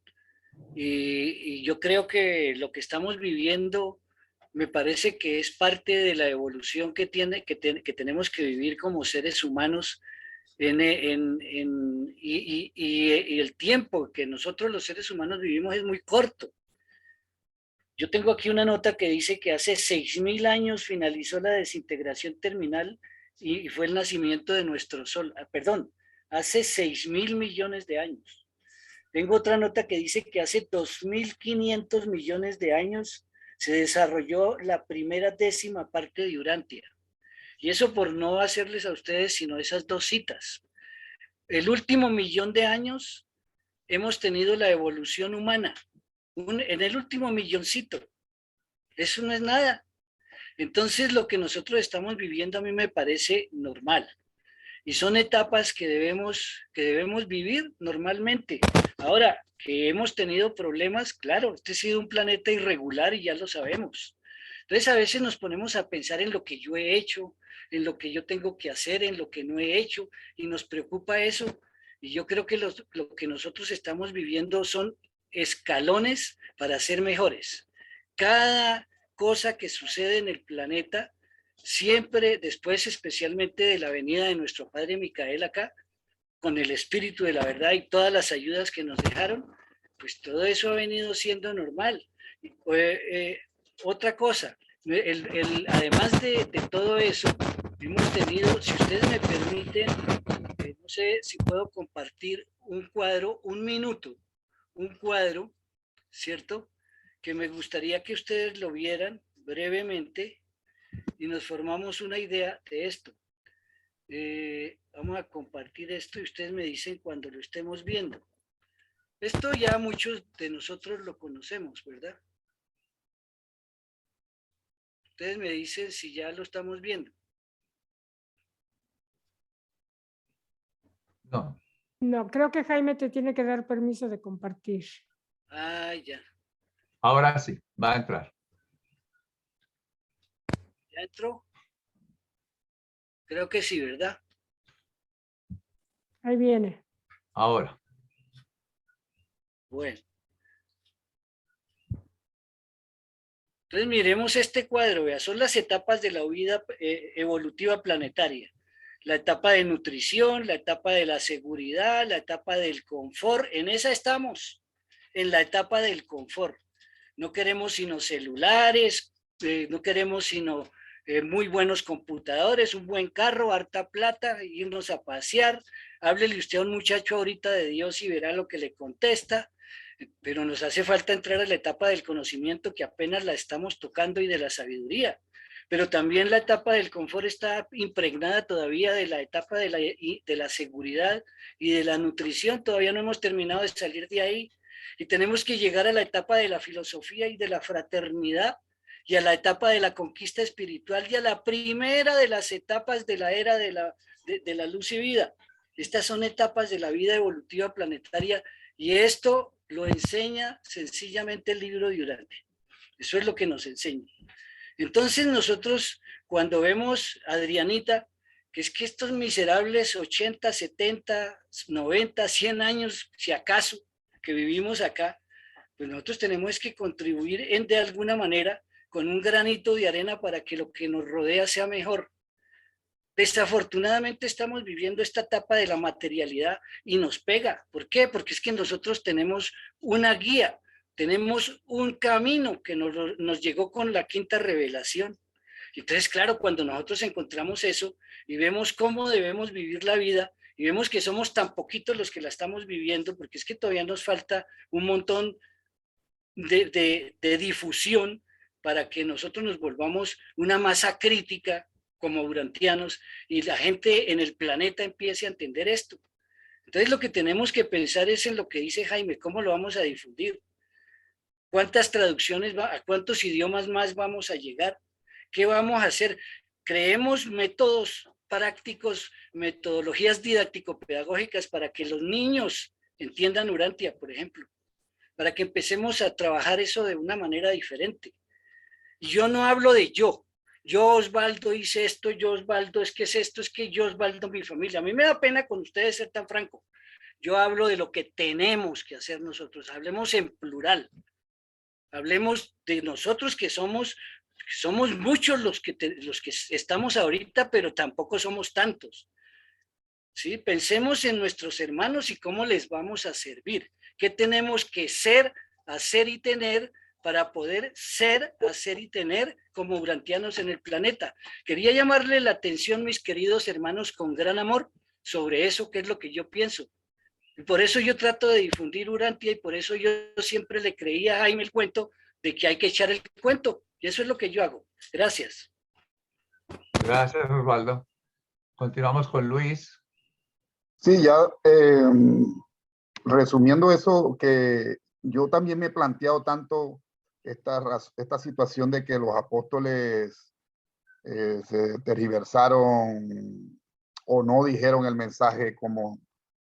Y yo creo que lo que estamos viviendo me parece que es parte de la evolución que tenemos que vivir como seres humanos y el tiempo que nosotros los seres humanos vivimos es muy corto. Yo tengo aquí una nota que dice que hace 6.000 años finalizó la desintegración terminal y fue el nacimiento de nuestro Sol. Perdón, hace 6.000 millones de años. Tengo otra nota que dice que hace 2.500 millones de años se desarrolló la primera décima parte de Urantia. Y eso por no hacerles a ustedes sino esas dos citas. El último millón de años hemos tenido la evolución humana. En el último milloncito. Eso no es nada. Entonces lo que nosotros estamos viviendo a mí me parece normal. Y son etapas que debemos vivir normalmente. Ahora, que hemos tenido problemas, claro, este ha sido un planeta irregular y ya lo sabemos. Entonces a veces nos ponemos a pensar en lo que yo he hecho, en lo que yo tengo que hacer, en lo que no he hecho, y nos preocupa eso. Y yo creo que lo que nosotros estamos viviendo son escalones para ser mejores. Cada cosa que sucede en el planeta, siempre después especialmente de la venida de nuestro padre Micael acá, con el espíritu de la verdad y todas las ayudas que nos dejaron, pues todo eso ha venido siendo normal. Otra cosa, además de todo eso, hemos tenido, si ustedes me permiten, no sé si puedo compartir un cuadro, un minuto, un cuadro, ¿cierto? Que me gustaría que ustedes lo vieran brevemente y nos formamos una idea de esto. Vamos a compartir esto y ustedes me dicen cuando lo estemos viendo. Esto ya muchos de nosotros lo conocemos, ¿verdad? Ustedes me dicen si ya lo estamos viendo. No. No, creo que Jaime te tiene que dar permiso de compartir. Ah, ya. Ahora sí, va a entrar. ¿Ya entró? Creo que sí, ¿verdad? Ahí viene. Ahora. Bueno. Entonces miremos este cuadro, vea, son las etapas de la vida evolutiva planetaria. La etapa de nutrición, la etapa de la seguridad, la etapa del confort, en esa estamos, en la etapa del confort. No queremos sino celulares, no queremos sino muy buenos computadores, un buen carro, harta plata, irnos a pasear. Háblele usted a un muchacho ahorita de Dios y verá lo que le contesta. Pero nos hace falta entrar a la etapa del conocimiento que apenas la estamos tocando y de la sabiduría. Pero también la etapa del confort está impregnada todavía de la etapa de la seguridad y de la nutrición. Todavía no hemos terminado de salir de ahí. Y tenemos que llegar a la etapa de la filosofía y de la fraternidad y a la etapa de la conquista espiritual y a la primera de las etapas de la era de la luz y vida. Estas son etapas de la vida evolutiva planetaria y esto lo enseña sencillamente el libro de Urantia. Eso es lo que nos enseña. Entonces nosotros cuando vemos a Adrianita, que es que estos miserables 80, 70, 90, 100 años, si acaso, que vivimos acá, pues nosotros tenemos que contribuir de alguna manera con un granito de arena para que lo que nos rodea sea mejor. Desafortunadamente estamos viviendo esta etapa de la materialidad y nos pega. ¿Por qué? Porque es que nosotros tenemos una guía, tenemos un camino que nos llegó con la quinta revelación. Entonces, claro, cuando nosotros encontramos eso y vemos cómo debemos vivir la vida y vemos que somos tan poquitos los que la estamos viviendo, porque es que todavía nos falta un montón de difusión para que nosotros nos volvamos una masa crítica como urantianos y la gente en el planeta empiece a entender esto. Entonces lo que tenemos que pensar es en lo que dice Jaime, cómo lo vamos a difundir, cuántas traducciones, a cuántos idiomas más vamos a llegar, qué vamos a hacer. Creemos métodos prácticos, metodologías didáctico-pedagógicas para que los niños entiendan Urantia, por ejemplo, para que empecemos a trabajar eso de una manera diferente. Y yo no hablo de yo Osvaldo hice esto, yo Osvaldo es que es esto, es que yo Osvaldo mi familia. A mí me da pena con ustedes ser tan franco. Yo hablo de lo que tenemos que hacer nosotros, hablemos en plural, hablemos de nosotros que somos muchos los que estamos ahorita, pero tampoco somos tantos. ¿Sí? Pensemos en nuestros hermanos y cómo les vamos a servir. ¿Qué tenemos que ser, hacer y tener para poder ser, hacer y tener como urantianos en el planeta? Quería llamarle la atención, mis queridos hermanos, con gran amor sobre eso, que es lo que yo pienso. Y por eso yo trato de difundir Urantia y por eso yo siempre le creía a Jaime el cuento de que hay que echar el cuento. Y eso es lo que yo hago. Gracias. Gracias, Osvaldo. Continuamos con Luis. Sí, ya resumiendo eso, que yo también me he planteado tanto esta situación de que los apóstoles se tergiversaron o no dijeron el mensaje como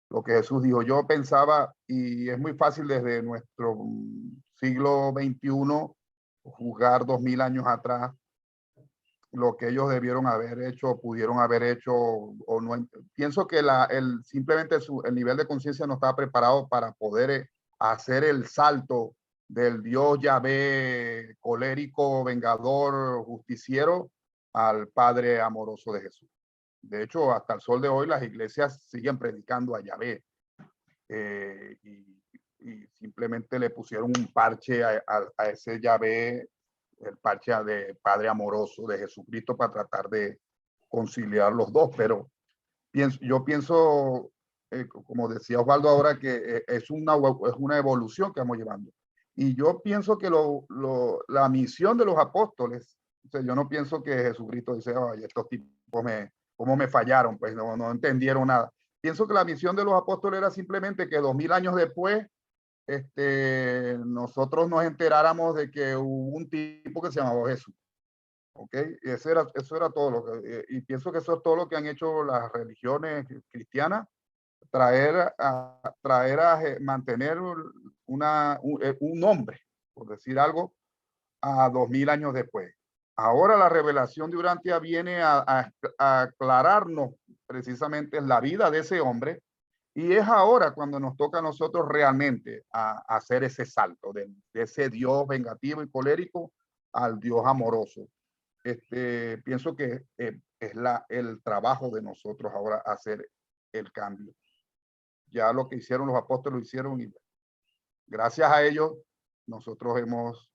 lo que Jesús dijo. Yo pensaba, y es muy fácil desde nuestro siglo XXI juzgar 2000 años atrás lo que ellos debieron haber hecho, pudieron haber hecho o no. Pienso que simplemente el nivel de conciencia no estaba preparado para poder hacer el salto del Dios Yahvé colérico, vengador, justiciero, al Padre amoroso de Jesús. De hecho, hasta el sol de hoy las iglesias siguen predicando a Yahvé y simplemente le pusieron un parche a ese Yahvé, el parche de Padre amoroso de Jesucristo, para tratar de conciliar los dos. Pero yo pienso, como decía Osvaldo ahora, que es una evolución que vamos llevando. Y yo pienso que la misión de los apóstoles, o sea, yo no pienso que Jesucristo dice, oye, estos tipos cómo me fallaron, pues no entendieron nada. Pienso que la misión de los apóstoles era simplemente que 2000 años después nosotros nos enteráramos de que hubo un tipo que se llamaba Jesús. ¿Ok? Eso era todo lo que, y pienso que eso es todo lo que han hecho las religiones cristianas, mantener un nombre, por decir algo, a 2000 años después. Ahora la revelación de Urantia viene a aclararnos precisamente la vida de ese hombre, y es ahora cuando nos toca a nosotros realmente a hacer ese salto de ese Dios vengativo y colérico al Dios amoroso. Pienso que es el trabajo de nosotros ahora hacer el cambio. Ya lo que hicieron los apóstoles lo hicieron, y gracias a ellos nosotros hemos,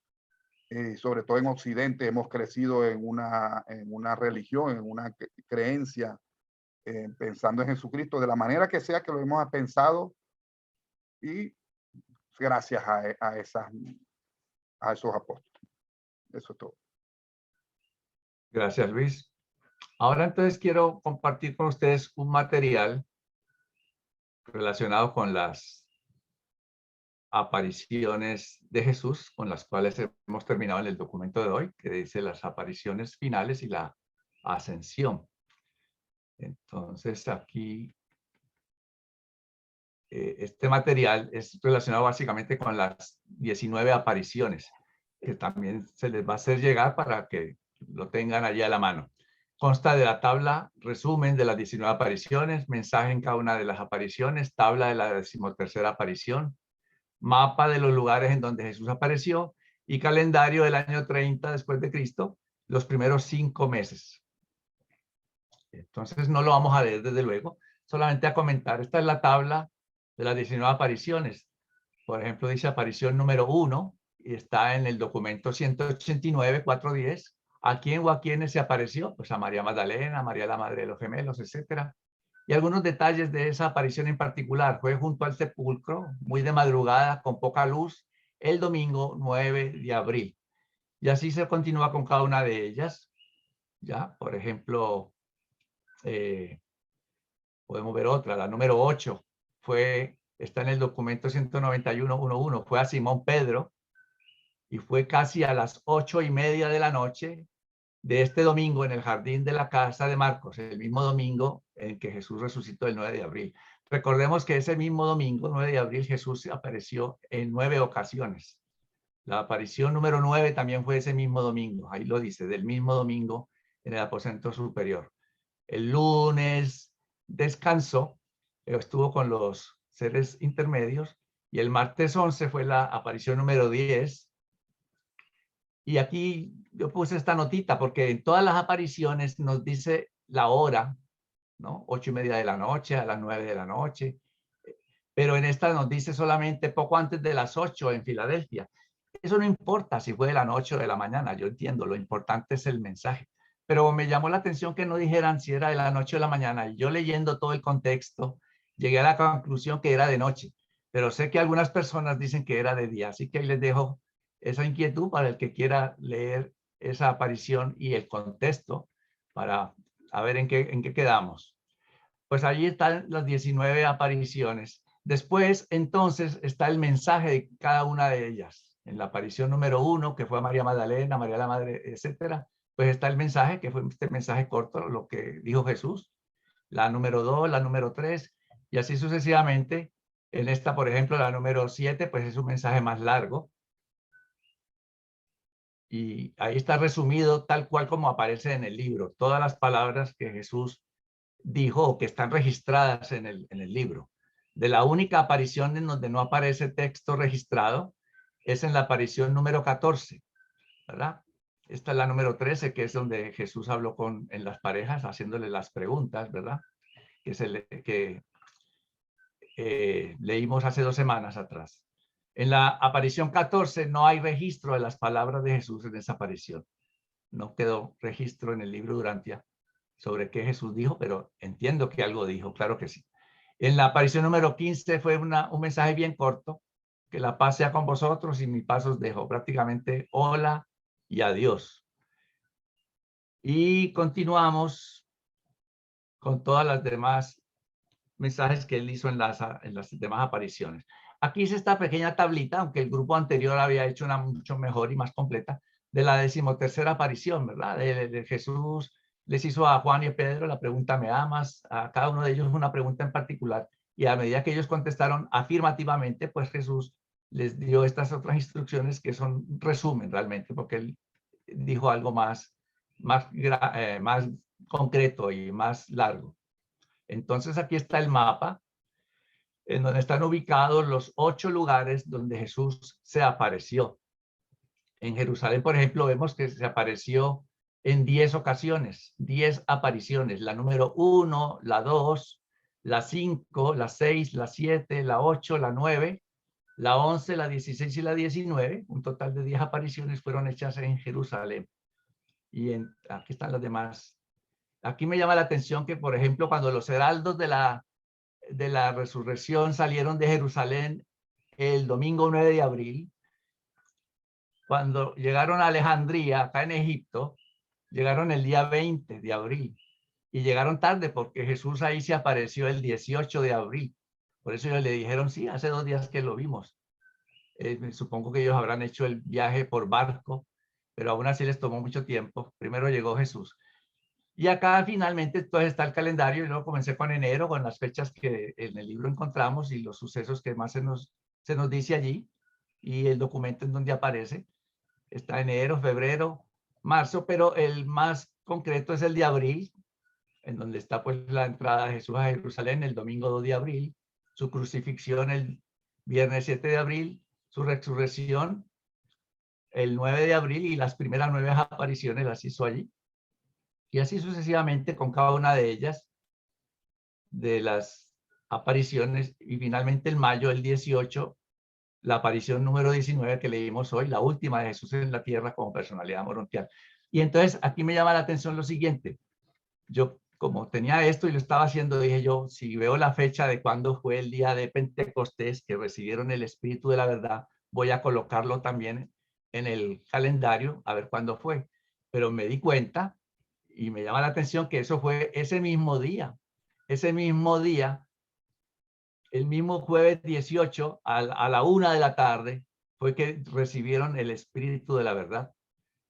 sobre todo en Occidente, hemos crecido en una religión, en una creencia, pensando en Jesucristo de la manera que sea que lo hemos pensado, y gracias a esos apóstoles. Eso es todo. Gracias, Luis. Ahora entonces quiero compartir con ustedes un material relacionado con las apariciones de Jesús, con las cuales hemos terminado en el documento de hoy, que dice las apariciones finales y la ascensión. Entonces aquí este material es relacionado básicamente con las 19 apariciones, que también se les va a hacer llegar para que lo tengan allí a la mano. Consta de la tabla resumen de las 19 apariciones, mensaje en cada una de las apariciones, tabla de la 13ª aparición, mapa de los lugares en donde Jesús apareció y calendario del año 30 después de Cristo, los primeros 5 meses. Entonces no lo vamos a leer desde luego, solamente a comentar. Esta es la tabla de las 19 apariciones. Por ejemplo, dice aparición número 1 y está en el documento 189, 410. ¿A quién o a quiénes se apareció? Pues a María Magdalena, a María la Madre de los Gemelos, etc. Y algunos detalles de esa aparición en particular. Fue junto al sepulcro, muy de madrugada, con poca luz, el domingo 9 de abril. Y así se continúa con cada una de ellas. Ya, por ejemplo, podemos ver otra, la número 8. Está en el documento 191.11. Fue a Simón Pedro y fue casi a las 8:30 de la noche de este domingo en el jardín de la casa de Marcos, el mismo domingo en que Jesús resucitó el 9 de abril. Recordemos que ese mismo domingo, 9 de abril, Jesús se apareció en 9 ocasiones. La aparición número 9 también fue ese mismo domingo, ahí lo dice, del mismo domingo en el aposento superior. El lunes descansó, estuvo con los seres intermedios, y el martes 11 fue la aparición número 10. Y aquí yo puse esta notita porque en todas las apariciones nos dice la hora, ¿no? 8:30 de la noche, a las 9 de la noche. Pero en esta nos dice solamente poco antes de las 8 en Filadelfia. Eso no importa si fue de la noche o de la mañana, yo entiendo, lo importante es el mensaje. Pero me llamó la atención que no dijeran si era de la noche o de la mañana. Y yo leyendo todo el contexto, llegué a la conclusión que era de noche. Pero sé que algunas personas dicen que era de día, así que ahí les dejo esa inquietud para el que quiera leer esa aparición y el contexto para a ver en qué quedamos. Pues allí están las 19 apariciones. Después, entonces, está el mensaje de cada una de ellas. En la aparición número 1, que fue a María Magdalena, María la Madre, etcétera, pues está el mensaje, que fue este mensaje corto, lo que dijo Jesús. La número 2, la número 3, y así sucesivamente. En esta, por ejemplo, la número 7, pues es un mensaje más largo. Y ahí está resumido tal cual como aparece en el libro. Todas las palabras que Jesús dijo o que están registradas en el libro. De la única aparición en donde no aparece texto registrado es en la aparición número 14, ¿verdad? Esta es la número 13, que es donde Jesús habló en las parejas, haciéndole las preguntas, ¿verdad? Que leímos hace 2 semanas atrás. En la aparición 14 no hay registro de las palabras de Jesús en esa aparición. No quedó registro en el libro Durantia sobre qué Jesús dijo, pero entiendo que algo dijo, claro que sí. En la aparición número 15 fue un mensaje bien corto, que la paz sea con vosotros y mi paz os dejo, prácticamente hola y adiós. Y continuamos con todas las demás mensajes que él hizo en las demás apariciones. Aquí hice esta pequeña tablita, aunque el grupo anterior había hecho una mucho mejor y más completa, de la 13ª aparición, ¿verdad? De Jesús les hizo a Juan y a Pedro la pregunta, ¿me amas? A cada uno de ellos una pregunta en particular, y a medida que ellos contestaron afirmativamente, pues Jesús les dio estas otras instrucciones que son resumen realmente, porque él dijo algo más concreto y más largo. Entonces aquí está el mapa, en donde están ubicados los 8 lugares donde Jesús se apareció. En Jerusalén, por ejemplo, vemos que se apareció en 10 ocasiones, 10 apariciones. La número 1, la 2, la 5, la 6, la 7, la 8, la 9, la 11, la 16 y la 19. Un total de 10 apariciones fueron hechas en Jerusalén. Y aquí están las demás. Aquí me llama la atención que, por ejemplo, cuando los heraldos de la resurrección salieron de Jerusalén el domingo 9 de abril, cuando llegaron a Alejandría, acá en Egipto, llegaron el día 20 de abril y llegaron tarde porque Jesús ahí se apareció el 18 de abril. Por eso ellos le dijeron, sí, hace 2 días que lo vimos. Supongo que ellos habrán hecho el viaje por barco, pero aún así les tomó mucho tiempo. Primero llegó Jesús. Y acá finalmente entonces está el calendario y luego comencé con enero, con las fechas que en el libro encontramos y los sucesos que más se nos dice allí y el documento en donde aparece. Está enero, febrero, marzo, pero el más concreto es el de abril, en donde está pues la entrada de Jesús a Jerusalén el domingo 2 de abril, su crucifixión el viernes 7 de abril, su resurrección el 9 de abril y las primeras 9 apariciones las hizo allí. Y así sucesivamente con cada una de ellas, de las apariciones, y finalmente en mayo, el 18, la aparición número 19 que leímos hoy, la última de Jesús en la tierra como personalidad morontial. Y entonces aquí me llama la atención lo siguiente. Yo, como tenía esto y lo estaba haciendo, dije yo, si veo la fecha de cuándo fue el día de Pentecostés, que recibieron el Espíritu de la verdad, voy a colocarlo también en el calendario, a ver cuándo fue. Pero me di cuenta, y me llama la atención, que eso fue ese mismo día, el mismo jueves 18 a la 1 de la tarde, fue que recibieron el Espíritu de la verdad.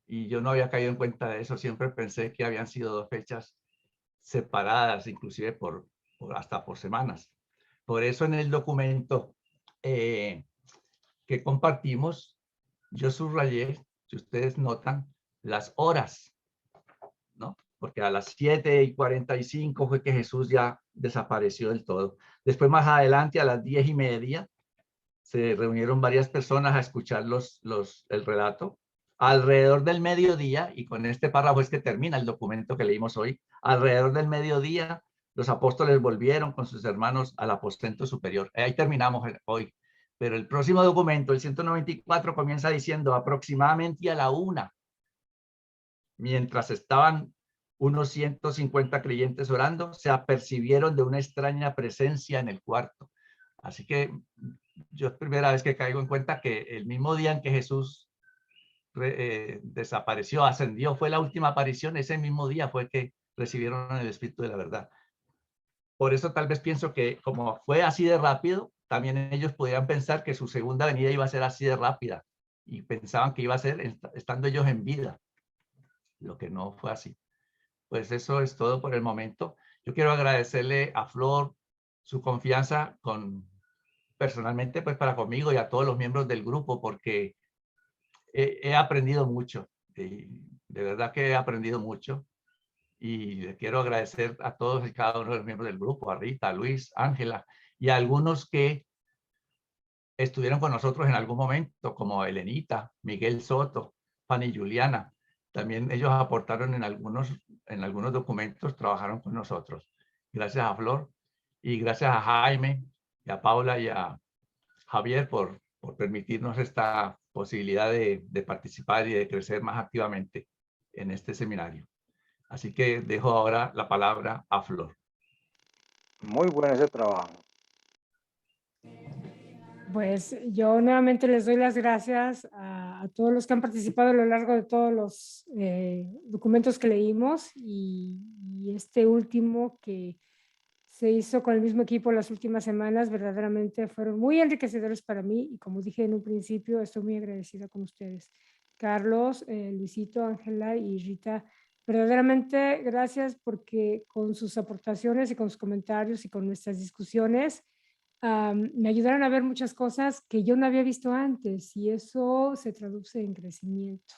y yo no había caído en cuenta de eso. Siempre pensé que habían sido 2 fechas separadas, inclusive hasta por semanas. Por eso en el documento que compartimos, yo subrayé, si ustedes notan, las horas, ¿no? Porque a las 7:45 fue que Jesús ya desapareció del todo. Después, más adelante, a las 10:30, se reunieron varias personas a escuchar el relato. Alrededor del mediodía, y con este párrafo es que termina el documento que leímos hoy, alrededor del mediodía, los apóstoles volvieron con sus hermanos al aposento superior. Ahí terminamos hoy. Pero el próximo documento, el 194, comienza diciendo aproximadamente a la 1, mientras estaban unos 150 creyentes orando, se apercibieron de una extraña presencia en el cuarto. Así que yo es primera vez que caigo en cuenta que el mismo día en que Jesús desapareció, ascendió, fue la última aparición, ese mismo día fue que recibieron el Espíritu de la verdad. Por eso tal vez pienso que como fue así de rápido, también ellos podían pensar que su segunda venida iba a ser así de rápida y pensaban que iba a ser estando ellos en vida, lo que no fue así. Pues eso es todo por el momento. Yo quiero agradecerle a Flor su confianza personalmente pues para conmigo y a todos los miembros del grupo, porque he aprendido mucho, de verdad que he aprendido mucho, y le quiero agradecer a todos y cada uno de los miembros del grupo, a Rita, a Luis, Ángela, y a algunos que estuvieron con nosotros en algún momento, como Elenita, Miguel Soto, Fanny Juliana. También ellos aportaron en algunos documentos, trabajaron con nosotros. Gracias a Flor y gracias a Jaime, y a Paula y a Javier por permitirnos esta posibilidad de participar y de crecer más activamente en este seminario. Así que dejo ahora la palabra a Flor. Muy bueno ese trabajo. Pues yo nuevamente les doy las gracias a todos los que han participado a lo largo de todos los documentos que leímos y este último que se hizo con el mismo equipo las últimas semanas, verdaderamente fueron muy enriquecedores para mí y como dije en un principio, estoy muy agradecida con ustedes. Carlos, Luisito, Ángela y Rita, verdaderamente gracias porque con sus aportaciones y con sus comentarios y con nuestras discusiones me ayudaron a ver muchas cosas que yo no había visto antes y eso se traduce en crecimiento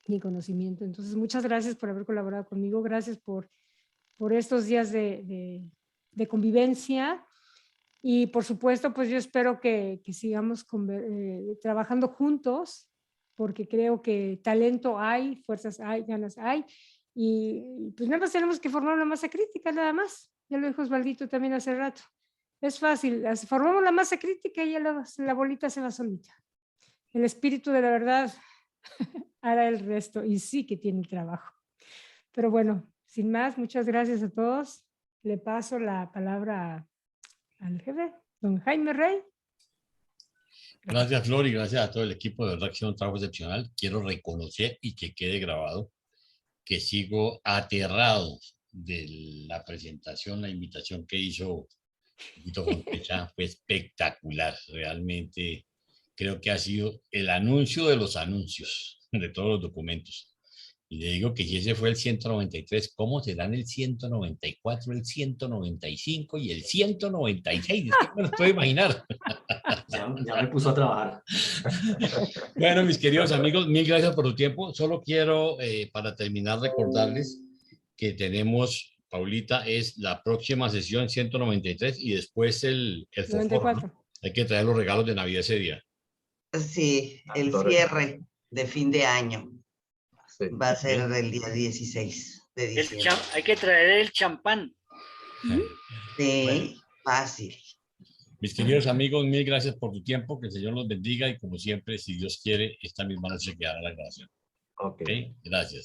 y conocimiento. Entonces, muchas gracias por haber colaborado conmigo, gracias por estos días de convivencia y por supuesto, pues yo espero que sigamos trabajando juntos porque creo que talento hay, fuerzas hay, ganas hay y pues nada más tenemos que formar una masa crítica, nada más. Ya lo dijo Osvaldito también hace rato. Es fácil, formamos la masa crítica y ya la bolita se va solita. El espíritu de la verdad hará el resto y sí que tiene trabajo. Pero bueno, sin más, muchas gracias a todos. Le paso la palabra al jefe, don Jaime Rey. Gracias, Flor, y gracias a todo el equipo. De verdad que es un trabajo excepcional. Quiero reconocer y que quede grabado que sigo aterrado de la presentación, la invitación que hizo Tito Fontecha. Fue espectacular. Realmente creo que ha sido el anuncio de los anuncios de todos los documentos. Y le digo que si ese fue el 193, ¿cómo serán el 194, el 195 y el 196? Es que me lo puedo imaginar. Ya me puso a trabajar. Bueno, mis queridos amigos, mil gracias por tu tiempo. Solo quiero, para terminar, recordarles que tenemos, Paulita, es la próxima sesión 193 y después el fósforo, ¿no? Hay que traer los regalos de Navidad ese día. Sí, el cierre de fin de año. Va a ser el día 16 de diciembre. Hay que traer el champán. Sí, bueno, fácil. Mis queridos amigos, mil gracias por tu tiempo, que el Señor los bendiga y como siempre, si Dios quiere, esta misma noche quedará la grabación. Ok. ¿Okay? Gracias.